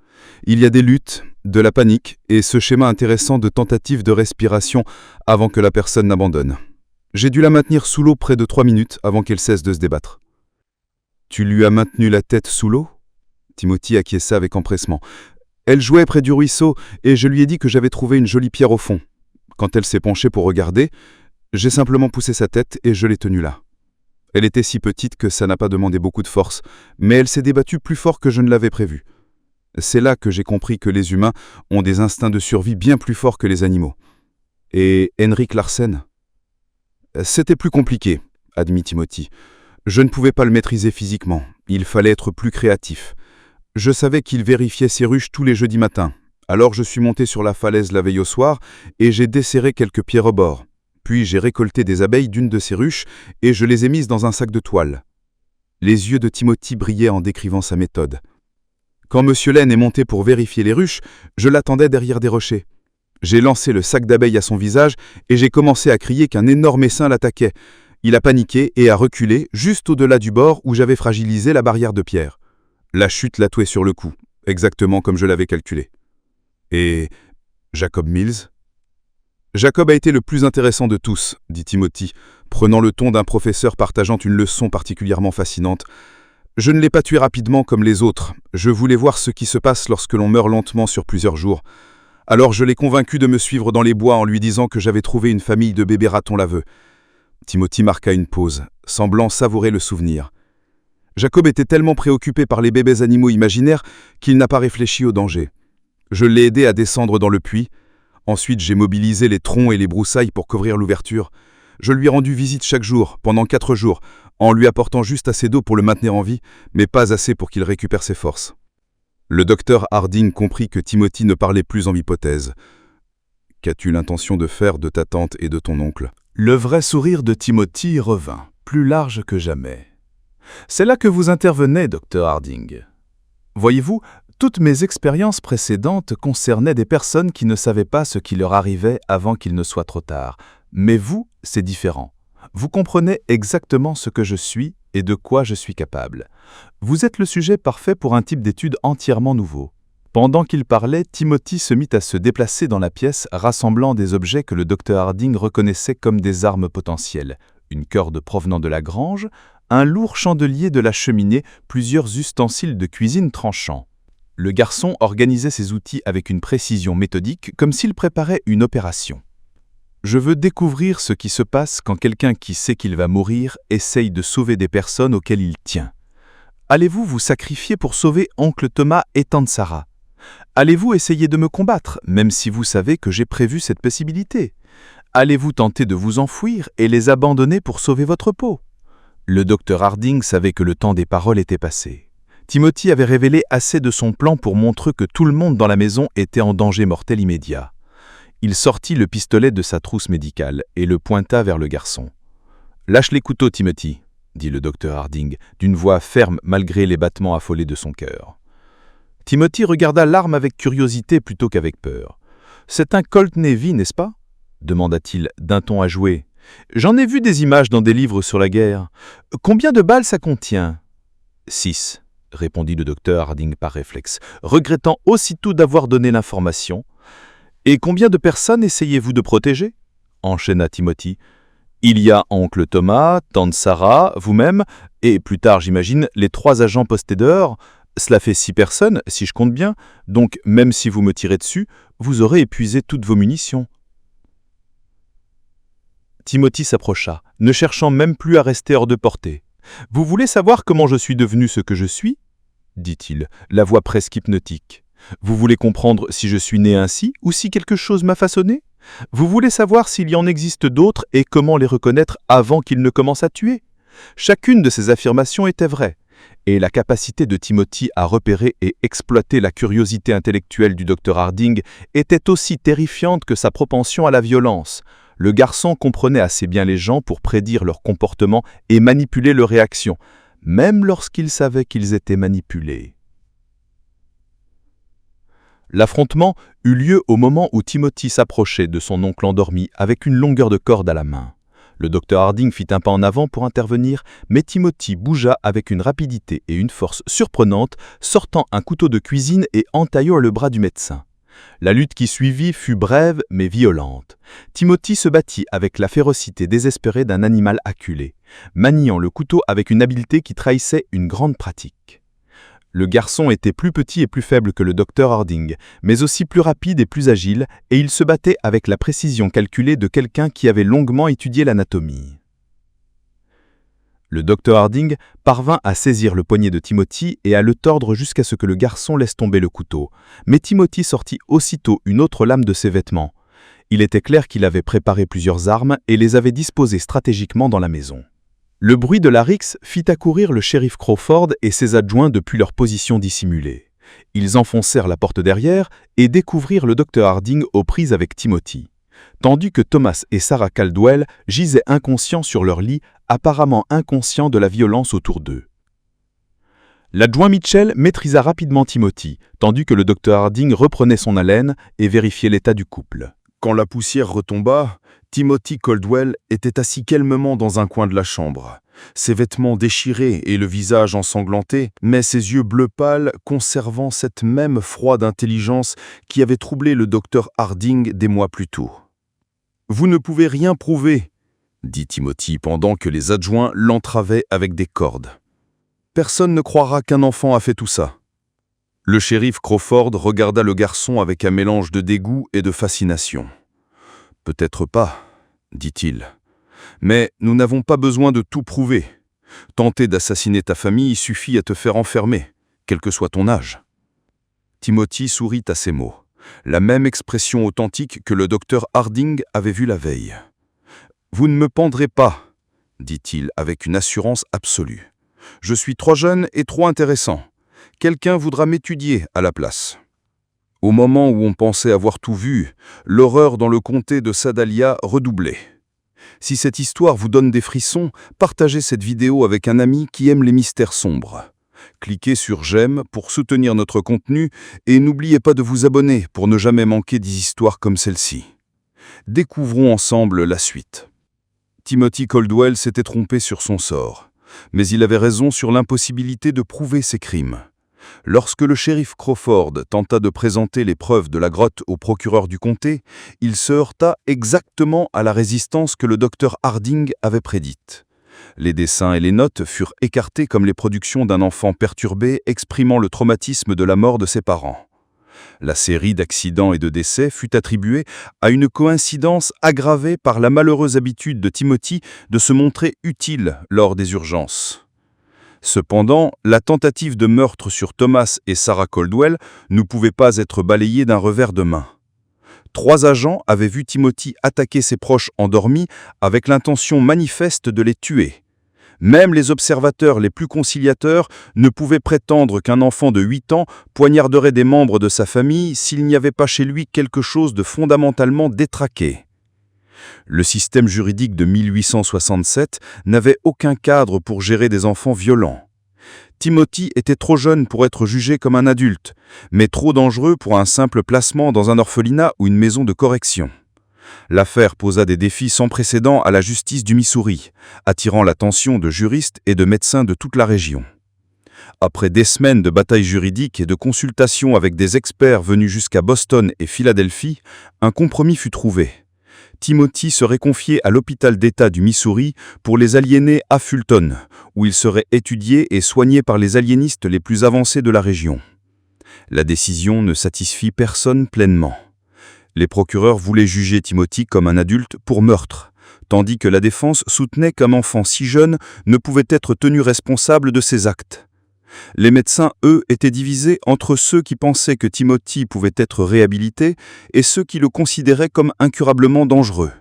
Il y a des luttes, de la panique et ce schéma intéressant de tentative de respiration avant que la personne n'abandonne. J'ai dû la maintenir sous l'eau près de 3 minutes avant qu'elle cesse de se débattre. « Tu lui as maintenu la tête sous l'eau » Timothy acquiesça avec empressement. « Elle jouait près du ruisseau et je lui ai dit que j'avais trouvé une jolie pierre au fond. Quand elle s'est penchée pour regarder, j'ai simplement poussé sa tête et je l'ai tenue là. Elle était si petite que ça n'a pas demandé beaucoup de force, mais elle s'est débattue plus fort que je ne l'avais prévu. C'est là que j'ai compris que les humains ont des instincts de survie bien plus forts que les animaux. Et Henrik Larsen ? C'était plus compliqué, admit Timothy. Je ne pouvais pas le maîtriser physiquement, il fallait être plus créatif. Je savais qu'il vérifiait ses ruches tous les jeudis matins. Alors je suis monté sur la falaise la veille au soir et j'ai desserré quelques pierres au bord. Puis j'ai récolté des abeilles d'une de ces ruches et je les ai mises dans un sac de toile. Les yeux de Timothy brillaient en décrivant sa méthode. Quand M. Laine est monté pour vérifier les ruches, je l'attendais derrière des rochers. J'ai lancé le sac d'abeilles à son visage et j'ai commencé à crier qu'un énorme essaim l'attaquait. Il a paniqué et a reculé juste au-delà du bord où j'avais fragilisé la barrière de pierre. La chute l'a tué sur le coup, exactement comme je l'avais calculé. Et Jacob Mills ? Jacob a été le plus intéressant de tous, dit Timothy, prenant le ton d'un professeur partageant une leçon particulièrement fascinante. Je ne l'ai pas tué rapidement comme les autres. Je voulais voir ce qui se passe lorsque l'on meurt lentement sur plusieurs jours. Alors je l'ai convaincu de me suivre dans les bois en lui disant que j'avais trouvé une famille de bébés ratons laveux. Timothy marqua une pause, semblant savourer le souvenir. Jacob était tellement préoccupé par les bébés animaux imaginaires qu'il n'a pas réfléchi au danger. Je l'ai aidé à descendre dans le puits. Ensuite, j'ai mobilisé les troncs et les broussailles pour couvrir l'ouverture. Je lui ai rendu visite chaque jour, pendant 4 jours, en lui apportant juste assez d'eau pour le maintenir en vie, mais pas assez pour qu'il récupère ses forces. Le docteur Harding comprit que Timothy ne parlait plus en hypothèse. « Qu'as-tu l'intention de faire de ta tante et de ton oncle ?» Le vrai sourire de Timothy revint, plus large que jamais. « C'est là que vous intervenez, docteur Harding. Voyez-vous, toutes mes expériences précédentes concernaient des personnes qui ne savaient pas ce qui leur arrivait avant qu'il ne soit trop tard. Mais vous, c'est différent. Vous comprenez exactement ce que je suis et de quoi je suis capable. Vous êtes le sujet parfait pour un type d'étude entièrement nouveau. » Pendant qu'il parlait, Timothy se mit à se déplacer dans la pièce, rassemblant des objets que le docteur Harding reconnaissait comme des armes potentielles. Une corde provenant de la grange, un lourd chandelier de la cheminée, plusieurs ustensiles de cuisine tranchants. Le garçon organisait ses outils avec une précision méthodique, comme s'il préparait une opération. Je veux découvrir ce qui se passe quand quelqu'un qui sait qu'il va mourir essaye de sauver des personnes auxquelles il tient. Allez-vous vous sacrifier pour sauver oncle Thomas et tante Sarah ? Allez-vous essayer de me combattre, même si vous savez que j'ai prévu cette possibilité ? Allez-vous tenter de vous enfouir et les abandonner pour sauver votre peau ? Le docteur Harding savait que le temps des paroles était passé. Timothy avait révélé assez de son plan pour montrer que tout le monde dans la maison était en danger mortel immédiat. Il sortit le pistolet de sa trousse médicale et le pointa vers le garçon. « Lâche les couteaux, Timothy », dit le docteur Harding, d'une voix ferme malgré les battements affolés de son cœur. Timothy regarda l'arme avec curiosité plutôt qu'avec peur. « C'est un Colt Navy, n'est-ce pas ?» demanda-t-il d'un ton à jouer. « J'en ai vu des images dans des livres sur la guerre. Combien de balles ça contient ?»« 6, répondit le docteur Harding par réflexe, regrettant aussitôt d'avoir donné l'information. « Et combien de personnes essayez-vous de protéger ?» enchaîna Timothy. « Il y a oncle Thomas, tante Sarah, vous-même, et plus tard, j'imagine, les 3 agents postés dehors. Cela fait 6 personnes, si je compte bien, donc même si vous me tirez dessus, vous aurez épuisé toutes vos munitions. » Timothy s'approcha, ne cherchant même plus à rester hors de portée. « Vous voulez savoir comment je suis devenu ce que je suis ?» dit-il, la voix presque hypnotique. « Vous voulez comprendre si je suis né ainsi ou si quelque chose m'a façonné ? Vous voulez savoir s'il y en existe d'autres et comment les reconnaître avant qu'ils ne commencent à tuer? Chacune de ces affirmations était vraie, et la capacité de Timothy à repérer et exploiter la curiosité intellectuelle du Dr Harding était aussi terrifiante que sa propension à la violence. Le garçon comprenait assez bien les gens pour prédire leur comportement et manipuler leurs réactions, même lorsqu'il savait qu'ils étaient manipulés. L'affrontement eut lieu au moment où Timothy s'approchait de son oncle endormi avec une longueur de corde à la main. Le Dr Harding fit un pas en avant pour intervenir, mais Timothy bougea avec une rapidité et une force surprenantes, sortant un couteau de cuisine et entaillant le bras du médecin. La lutte qui suivit fut brève mais violente. Timothy se battit avec la férocité désespérée d'un animal acculé, maniant le couteau avec une habileté qui trahissait une grande pratique. Le garçon était plus petit et plus faible que le Dr Harding, mais aussi plus rapide et plus agile, et il se battait avec la précision calculée de quelqu'un qui avait longuement étudié l'anatomie. Le Dr Harding parvint à saisir le poignet de Timothy et à le tordre jusqu'à ce que le garçon laisse tomber le couteau, mais Timothy sortit aussitôt une autre lame de ses vêtements. Il était clair qu'il avait préparé plusieurs armes et les avait disposées stratégiquement dans la maison. Le bruit de la rixe fit accourir le shérif Crawford et ses adjoints depuis leur position dissimulée. Ils enfoncèrent la porte derrière et découvrirent le Dr Harding aux prises avec Timothy, tandis que Thomas et Sarah Caldwell gisaient inconscients sur leur lit, apparemment inconscients de la violence autour d'eux. L'adjoint Mitchell maîtrisa rapidement Timothy, tandis que le Dr Harding reprenait son haleine et vérifiait l'état du couple. Quand la poussière retomba, Timothy Caldwell était assis calmement dans un coin de la chambre, ses vêtements déchirés et le visage ensanglanté, mais ses yeux bleu pâle conservant cette même froide intelligence qui avait troublé le Dr Harding des mois plus tôt. « Vous ne pouvez rien prouver », dit Timothy pendant que les adjoints l'entravaient avec des cordes. « Personne ne croira qu'un enfant a fait tout ça. » Le shérif Crawford regarda le garçon avec un mélange de dégoût et de fascination. « Peut-être pas, dit-il. Mais nous n'avons pas besoin de tout prouver. Tenter d'assassiner ta famille suffit à te faire enfermer, quel que soit ton âge. » Timothy sourit à ces mots, la même expression authentique que le Dr Harding avait vue la veille. « Vous ne me pendrez pas, dit-il avec une assurance absolue. Je suis trop jeune et trop intéressant. Quelqu'un voudra m'étudier à la place. » Au moment où on pensait avoir tout vu, l'horreur dans le comté de Sedalia redoublait. Si cette histoire vous donne des frissons, partagez cette vidéo avec un ami qui aime les mystères sombres. Cliquez sur j'aime pour soutenir notre contenu et n'oubliez pas de vous abonner pour ne jamais manquer des histoires comme celle-ci. Découvrons ensemble la suite. Timothy Caldwell s'était trompé sur son sort, mais il avait raison sur l'impossibilité de prouver ses crimes. Lorsque le shérif Crawford tenta de présenter les preuves de la grotte au procureur du comté, il se heurta exactement à la résistance que le Dr Harding avait prédite. Les dessins et les notes furent écartés comme les productions d'un enfant perturbé exprimant le traumatisme de la mort de ses parents. La série d'accidents et de décès fut attribuée à une coïncidence aggravée par la malheureuse habitude de Timothy de se montrer utile lors des urgences. Cependant, la tentative de meurtre sur Thomas et Sarah Caldwell ne pouvait pas être balayée d'un revers de main. 3 agents avaient vu Timothy attaquer ses proches endormis avec l'intention manifeste de les tuer. Même les observateurs les plus conciliateurs ne pouvaient prétendre qu'un enfant de 8 ans poignarderait des membres de sa famille s'il n'y avait pas chez lui quelque chose de fondamentalement détraqué. Le système juridique de 1867 n'avait aucun cadre pour gérer des enfants violents. Timothy était trop jeune pour être jugé comme un adulte, mais trop dangereux pour un simple placement dans un orphelinat ou une maison de correction. L'affaire posa des défis sans précédent à la justice du Missouri, attirant l'attention de juristes et de médecins de toute la région. Après des semaines de batailles juridiques et de consultations avec des experts venus jusqu'à Boston et Philadelphie, un compromis fut trouvé. Timothy serait confié à l'hôpital d'État du Missouri pour les aliénés à Fulton, où il serait étudié et soigné par les aliénistes les plus avancés de la région. La décision ne satisfit personne pleinement. Les procureurs voulaient juger Timothy comme un adulte pour meurtre, tandis que la défense soutenait qu'un enfant si jeune ne pouvait être tenu responsable de ses actes. Les médecins, eux, étaient divisés entre ceux qui pensaient que Timothy pouvait être réhabilité et ceux qui le considéraient comme incurablement dangereux.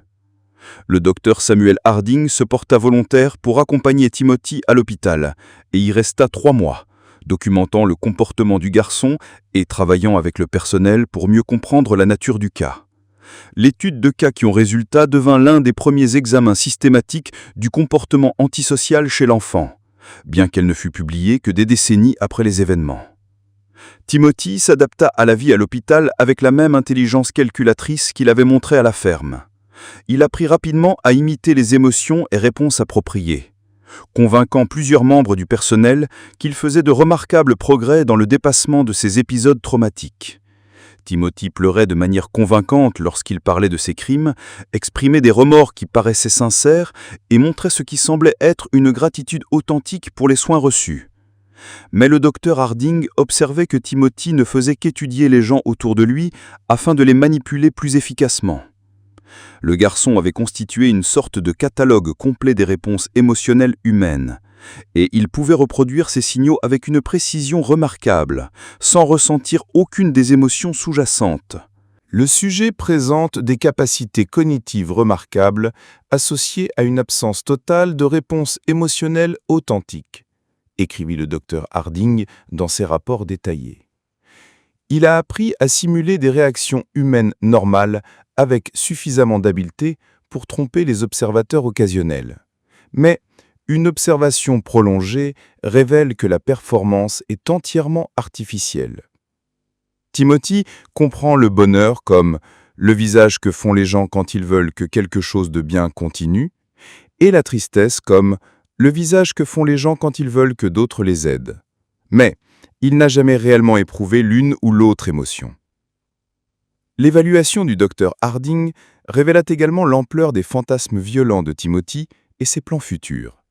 Le docteur Samuel Harding se porta volontaire pour accompagner Timothy à l'hôpital et y resta 3 mois, documentant le comportement du garçon et travaillant avec le personnel pour mieux comprendre la nature du cas. L'étude de cas qui ont résultat devint l'un des premiers examens systématiques du comportement antisocial chez l'enfant, bien qu'elle ne fût publiée que des décennies après les événements. Timothy s'adapta à la vie à l'hôpital avec la même intelligence calculatrice qu'il avait montrée à la ferme. Il apprit rapidement à imiter les émotions et réponses appropriées, convainquant plusieurs membres du personnel qu'il faisait de remarquables progrès dans le dépassement de ces épisodes traumatiques. Timothy pleurait de manière convaincante lorsqu'il parlait de ses crimes, exprimait des remords qui paraissaient sincères et montrait ce qui semblait être une gratitude authentique pour les soins reçus. Mais le docteur Harding observait que Timothy ne faisait qu'étudier les gens autour de lui afin de les manipuler plus efficacement. Le garçon avait constitué une sorte de catalogue complet des réponses émotionnelles humaines, et il pouvait reproduire ces signaux avec une précision remarquable, sans ressentir aucune des émotions sous-jacentes. Le sujet présente des capacités cognitives remarquables associées à une absence totale de réponses émotionnelles authentiques, écrivit le docteur Harding dans ses rapports détaillés. Il a appris à simuler des réactions humaines normales avec suffisamment d'habileté pour tromper les observateurs occasionnels. Mais une observation prolongée révèle que la performance est entièrement artificielle. Timothy comprend le bonheur comme le visage que font les gens quand ils veulent que quelque chose de bien continue, et la tristesse comme le visage que font les gens quand ils veulent que d'autres les aident. Mais il n'a jamais réellement éprouvé l'une ou l'autre émotion. L'évaluation du docteur Harding révéla également l'ampleur des fantasmes violents de Timothy et ses plans futurs.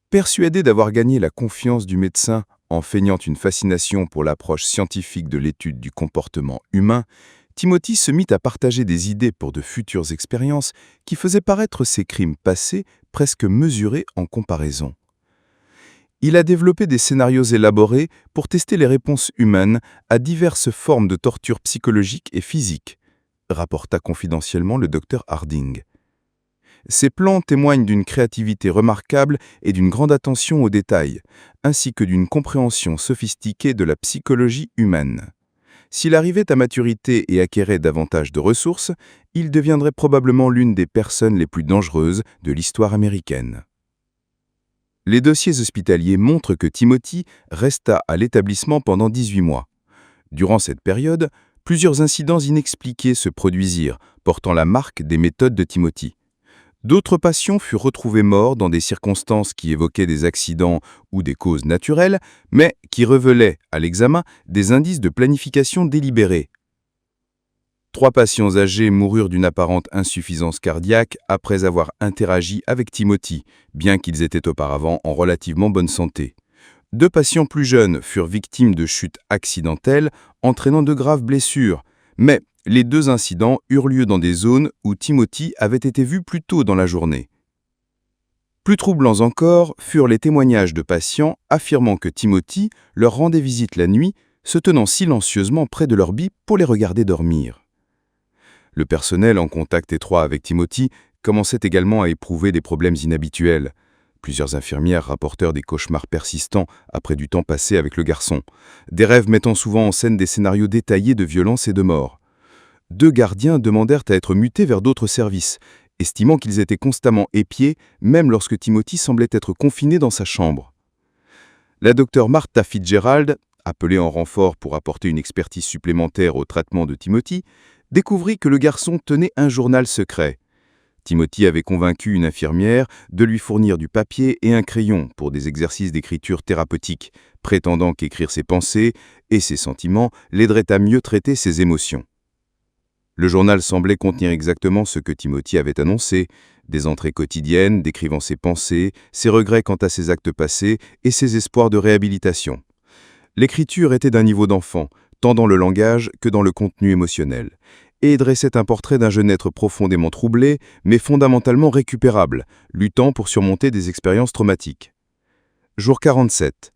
Persuadé d'avoir gagné la confiance du médecin en feignant une fascination pour l'approche scientifique de l'étude du comportement humain, Timothy se mit à partager des idées pour de futures expériences qui faisaient paraître ses crimes passés presque mesurés en comparaison. Il a développé des scénarios élaborés pour tester les réponses humaines à diverses formes de torture psychologique et physique, rapporta confidentiellement le docteur Harding. Ces plans témoignent d'une créativité remarquable et d'une grande attention aux détails, ainsi que d'une compréhension sophistiquée de la psychologie humaine. S'il arrivait à maturité et acquérait davantage de ressources, il deviendrait probablement l'une des personnes les plus dangereuses de l'histoire américaine. Les dossiers hospitaliers montrent que Timothy resta à l'établissement pendant 18 mois. Durant cette période, plusieurs incidents inexpliqués se produisirent, portant la marque des méthodes de Timothy. D'autres patients furent retrouvés morts dans des circonstances qui évoquaient des accidents ou des causes naturelles, mais qui révélaient, à l'examen, des indices de planification délibérée. 3 patients âgés moururent d'une apparente insuffisance cardiaque après avoir interagi avec Timothy, bien qu'ils étaient auparavant en relativement bonne santé. 2 patients plus jeunes furent victimes de chutes accidentelles, entraînant de graves blessures, mais les 2 incidents eurent lieu dans des zones où Timothy avait été vu plus tôt dans la journée. Plus troublants encore furent les témoignages de patients affirmant que Timothy leur rendait visite la nuit, se tenant silencieusement près de leur lit pour les regarder dormir. Le personnel en contact étroit avec Timothy commençait également à éprouver des problèmes inhabituels. Plusieurs infirmières rapportèrent des cauchemars persistants après du temps passé avec le garçon, des rêves mettant souvent en scène des scénarios détaillés de violence et de mort. 2 gardiens demandèrent à être mutés vers d'autres services, estimant qu'ils étaient constamment épiés, même lorsque Timothy semblait être confiné dans sa chambre. La docteure Martha Fitzgerald, appelée en renfort pour apporter une expertise supplémentaire au traitement de Timothy, découvrit que le garçon tenait un journal secret. Timothy avait convaincu une infirmière de lui fournir du papier et un crayon pour des exercices d'écriture thérapeutique, prétendant qu'écrire ses pensées et ses sentiments l'aiderait à mieux traiter ses émotions. Le journal semblait contenir exactement ce que Timothy avait annoncé, des entrées quotidiennes décrivant ses pensées, ses regrets quant à ses actes passés et ses espoirs de réhabilitation. L'écriture était d'un niveau d'enfant, tant dans le langage que dans le contenu émotionnel, et dressait un portrait d'un jeune être profondément troublé, mais fondamentalement récupérable, luttant pour surmonter des expériences traumatiques. Jour 47.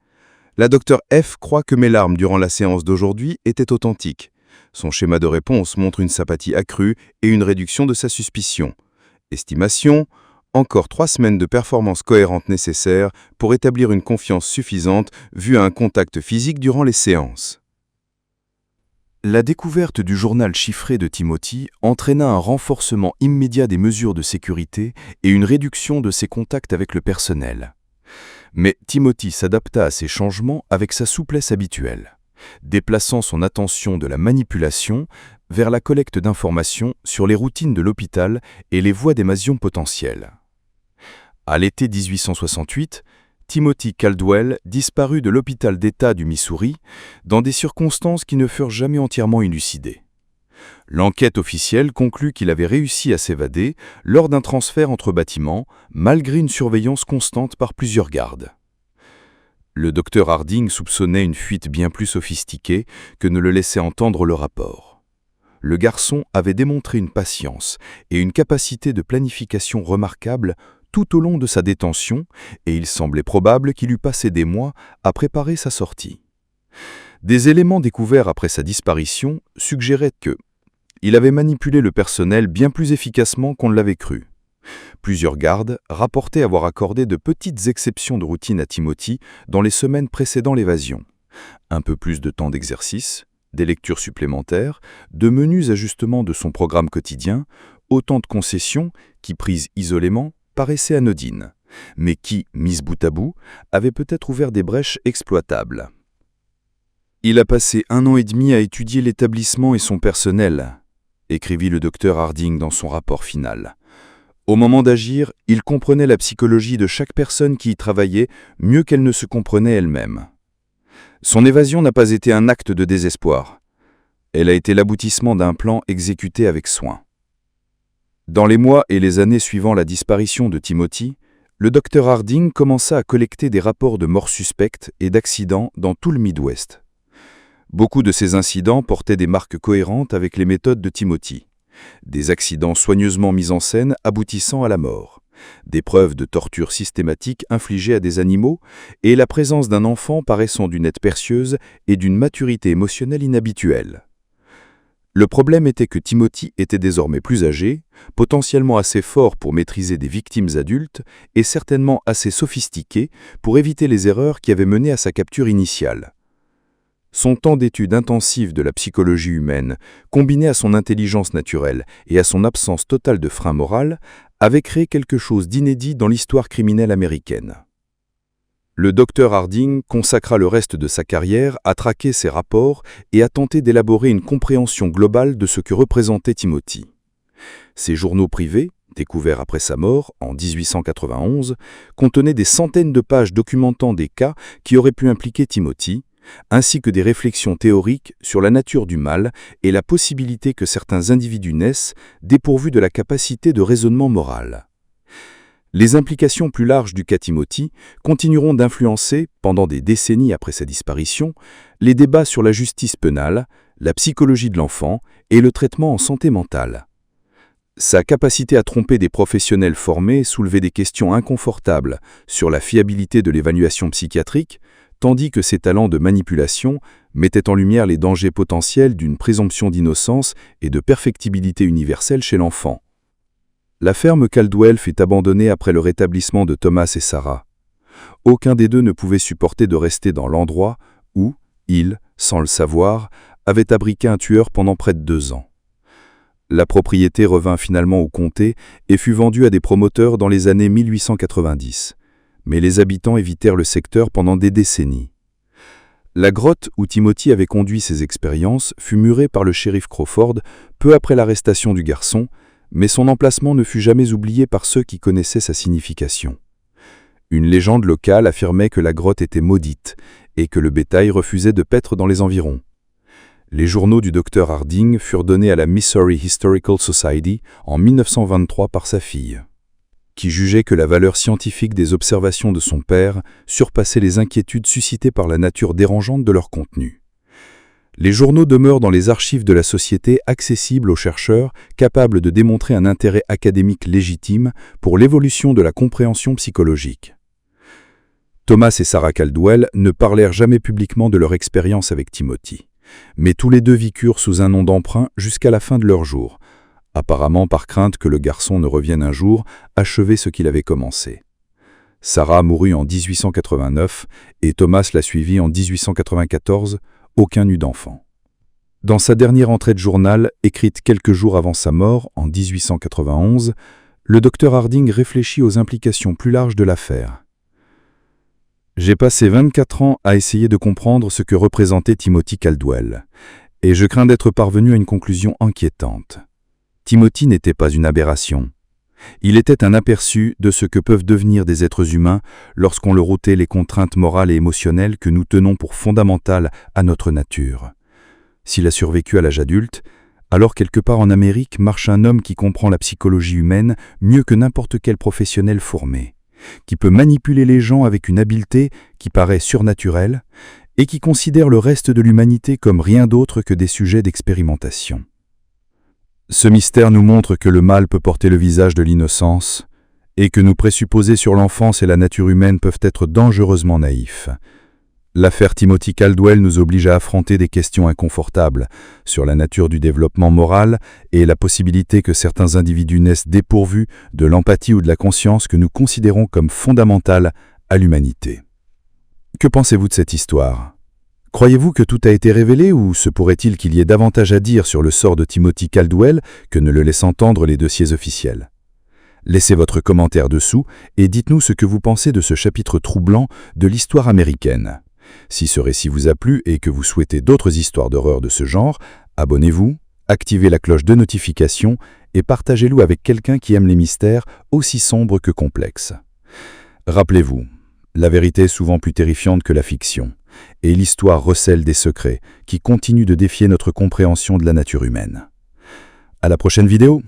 La docteure F croit que mes larmes durant la séance d'aujourd'hui étaient authentiques. Son schéma de réponse montre une sympathie accrue et une réduction de sa suspicion. Estimation: encore 3 semaines de performance cohérente nécessaires pour établir une confiance suffisante vue à un contact physique durant les séances. La découverte du journal chiffré de Timothy entraîna un renforcement immédiat des mesures de sécurité et une réduction de ses contacts avec le personnel. Mais Timothy s'adapta à ces changements avec sa souplesse habituelle, déplaçant son attention de la manipulation vers la collecte d'informations sur les routines de l'hôpital et les voies d'évasion potentielles. À l'été 1868, Timothy Caldwell disparut de l'hôpital d'État du Missouri dans des circonstances qui ne furent jamais entièrement élucidées. L'enquête officielle conclut qu'il avait réussi à s'évader lors d'un transfert entre bâtiments, malgré une surveillance constante par plusieurs gardes. Le docteur Harding soupçonnait une fuite bien plus sophistiquée que ne le laissait entendre le rapport. Le garçon avait démontré une patience et une capacité de planification remarquables tout au long de sa détention, et il semblait probable qu'il eût passé des mois à préparer sa sortie. Des éléments découverts après sa disparition suggéraient qu'il avait manipulé le personnel bien plus efficacement qu'on ne l'avait cru. Plusieurs gardes rapportaient avoir accordé de petites exceptions de routine à Timothy dans les semaines précédant l'évasion. Un peu plus de temps d'exercice, des lectures supplémentaires, de menus ajustements de son programme quotidien, autant de concessions qui, prises isolément, paraissaient anodines, mais qui, mises bout à bout, avaient peut-être ouvert des brèches exploitables. Il a passé 1 an et demi à étudier l'établissement et son personnel, écrivit le docteur Harding dans son rapport final. Au moment d'agir, il comprenait la psychologie de chaque personne qui y travaillait mieux qu'elle ne se comprenait elle-même. Son évasion n'a pas été un acte de désespoir. Elle a été l'aboutissement d'un plan exécuté avec soin. Dans les mois et les années suivant la disparition de Timothy, le docteur Harding commença à collecter des rapports de morts suspectes et d'accidents dans tout le Midwest. Beaucoup de ces incidents portaient des marques cohérentes avec les méthodes de Timothy. Des accidents soigneusement mis en scène aboutissant à la mort, des preuves de torture systématique infligées à des animaux et la présence d'un enfant paraissant d'une aide percieuse et d'une maturité émotionnelle inhabituelle. Le problème était que Timothy était désormais plus âgé, potentiellement assez fort pour maîtriser des victimes adultes et certainement assez sophistiqué pour éviter les erreurs qui avaient mené à sa capture initiale. Son temps d'étude intensive de la psychologie humaine, combiné à son intelligence naturelle et à son absence totale de frein moral, avait créé quelque chose d'inédit dans l'histoire criminelle américaine. Le docteur Harding consacra le reste de sa carrière à traquer ses rapports et à tenter d'élaborer une compréhension globale de ce que représentait Timothy. Ses journaux privés, découverts après sa mort en 1891, contenaient des centaines de pages documentant des cas qui auraient pu impliquer Timothy, ainsi que des réflexions théoriques sur la nature du mal et la possibilité que certains individus naissent dépourvus de la capacité de raisonnement moral. Les implications plus larges du cas Timothy continueront d'influencer, pendant des décennies après sa disparition, les débats sur la justice pénale, la psychologie de l'enfant et le traitement en santé mentale. Sa capacité à tromper des professionnels formés soulevait des questions inconfortables sur la fiabilité de l'évaluation psychiatrique, tandis que ses talents de manipulation mettaient en lumière les dangers potentiels d'une présomption d'innocence et de perfectibilité universelle chez l'enfant. La ferme Caldwell fut abandonnée après le rétablissement de Thomas et Sarah. Aucun des deux ne pouvait supporter de rester dans l'endroit où il, sans le savoir, avait abriqué un tueur pendant près de 2 ans. La propriété revint finalement au comté et fut vendue à des promoteurs dans les années 1890. Mais les habitants évitèrent le secteur pendant des décennies. La grotte où Timothy avait conduit ses expériences fut murée par le shérif Crawford peu après l'arrestation du garçon, mais son emplacement ne fut jamais oublié par ceux qui connaissaient sa signification. Une légende locale affirmait que la grotte était maudite et que le bétail refusait de paître dans les environs. Les journaux du docteur Harding furent donnés à la Missouri Historical Society en 1923 par sa fille, qui jugeait que la valeur scientifique des observations de son père surpassait les inquiétudes suscitées par la nature dérangeante de leur contenu. Les journaux demeurent dans les archives de la société accessibles aux chercheurs capables de démontrer un intérêt académique légitime pour l'évolution de la compréhension psychologique. Thomas et Sarah Caldwell ne parlèrent jamais publiquement de leur expérience avec Timothy, mais tous les deux vécurent sous un nom d'emprunt jusqu'à la fin de leurs jours, apparemment par crainte que le garçon ne revienne un jour achever ce qu'il avait commencé. Sarah mourut en 1889 et Thomas la suivit en 1894, aucun n'eut d'enfant. Dans sa dernière entrée de journal, écrite quelques jours avant sa mort, en 1891, le docteur Harding réfléchit aux implications plus larges de l'affaire. J'ai passé 24 ans à essayer de comprendre ce que représentait Timothy Caldwell, et je crains d'être parvenu à une conclusion inquiétante. Timothy n'était pas une aberration. Il était un aperçu de ce que peuvent devenir des êtres humains lorsqu'on leur ôtait les contraintes morales et émotionnelles que nous tenons pour fondamentales à notre nature. S'il a survécu à l'âge adulte, alors quelque part en Amérique marche un homme qui comprend la psychologie humaine mieux que n'importe quel professionnel formé, qui peut manipuler les gens avec une habileté qui paraît surnaturelle et qui considère le reste de l'humanité comme rien d'autre que des sujets d'expérimentation. Ce mystère nous montre que le mal peut porter le visage de l'innocence et que nos présupposés sur l'enfance et la nature humaine peuvent être dangereusement naïfs. L'affaire Timothy Caldwell nous oblige à affronter des questions inconfortables sur la nature du développement moral et la possibilité que certains individus naissent dépourvus de l'empathie ou de la conscience que nous considérons comme fondamentale à l'humanité. Que pensez-vous de cette histoire ? Croyez-vous que tout a été révélé ou se pourrait-il qu'il y ait davantage à dire sur le sort de Timothy Caldwell que ne le laissent entendre les dossiers officiels ? Laissez votre commentaire dessous et dites-nous ce que vous pensez de ce chapitre troublant de l'histoire américaine. Si ce récit vous a plu et que vous souhaitez d'autres histoires d'horreur de ce genre, abonnez-vous, activez la cloche de notification et partagez-le avec quelqu'un qui aime les mystères aussi sombres que complexes. Rappelez-vous, la vérité est souvent plus terrifiante que la fiction, et l'histoire recèle des secrets qui continuent de défier notre compréhension de la nature humaine. À la prochaine vidéo!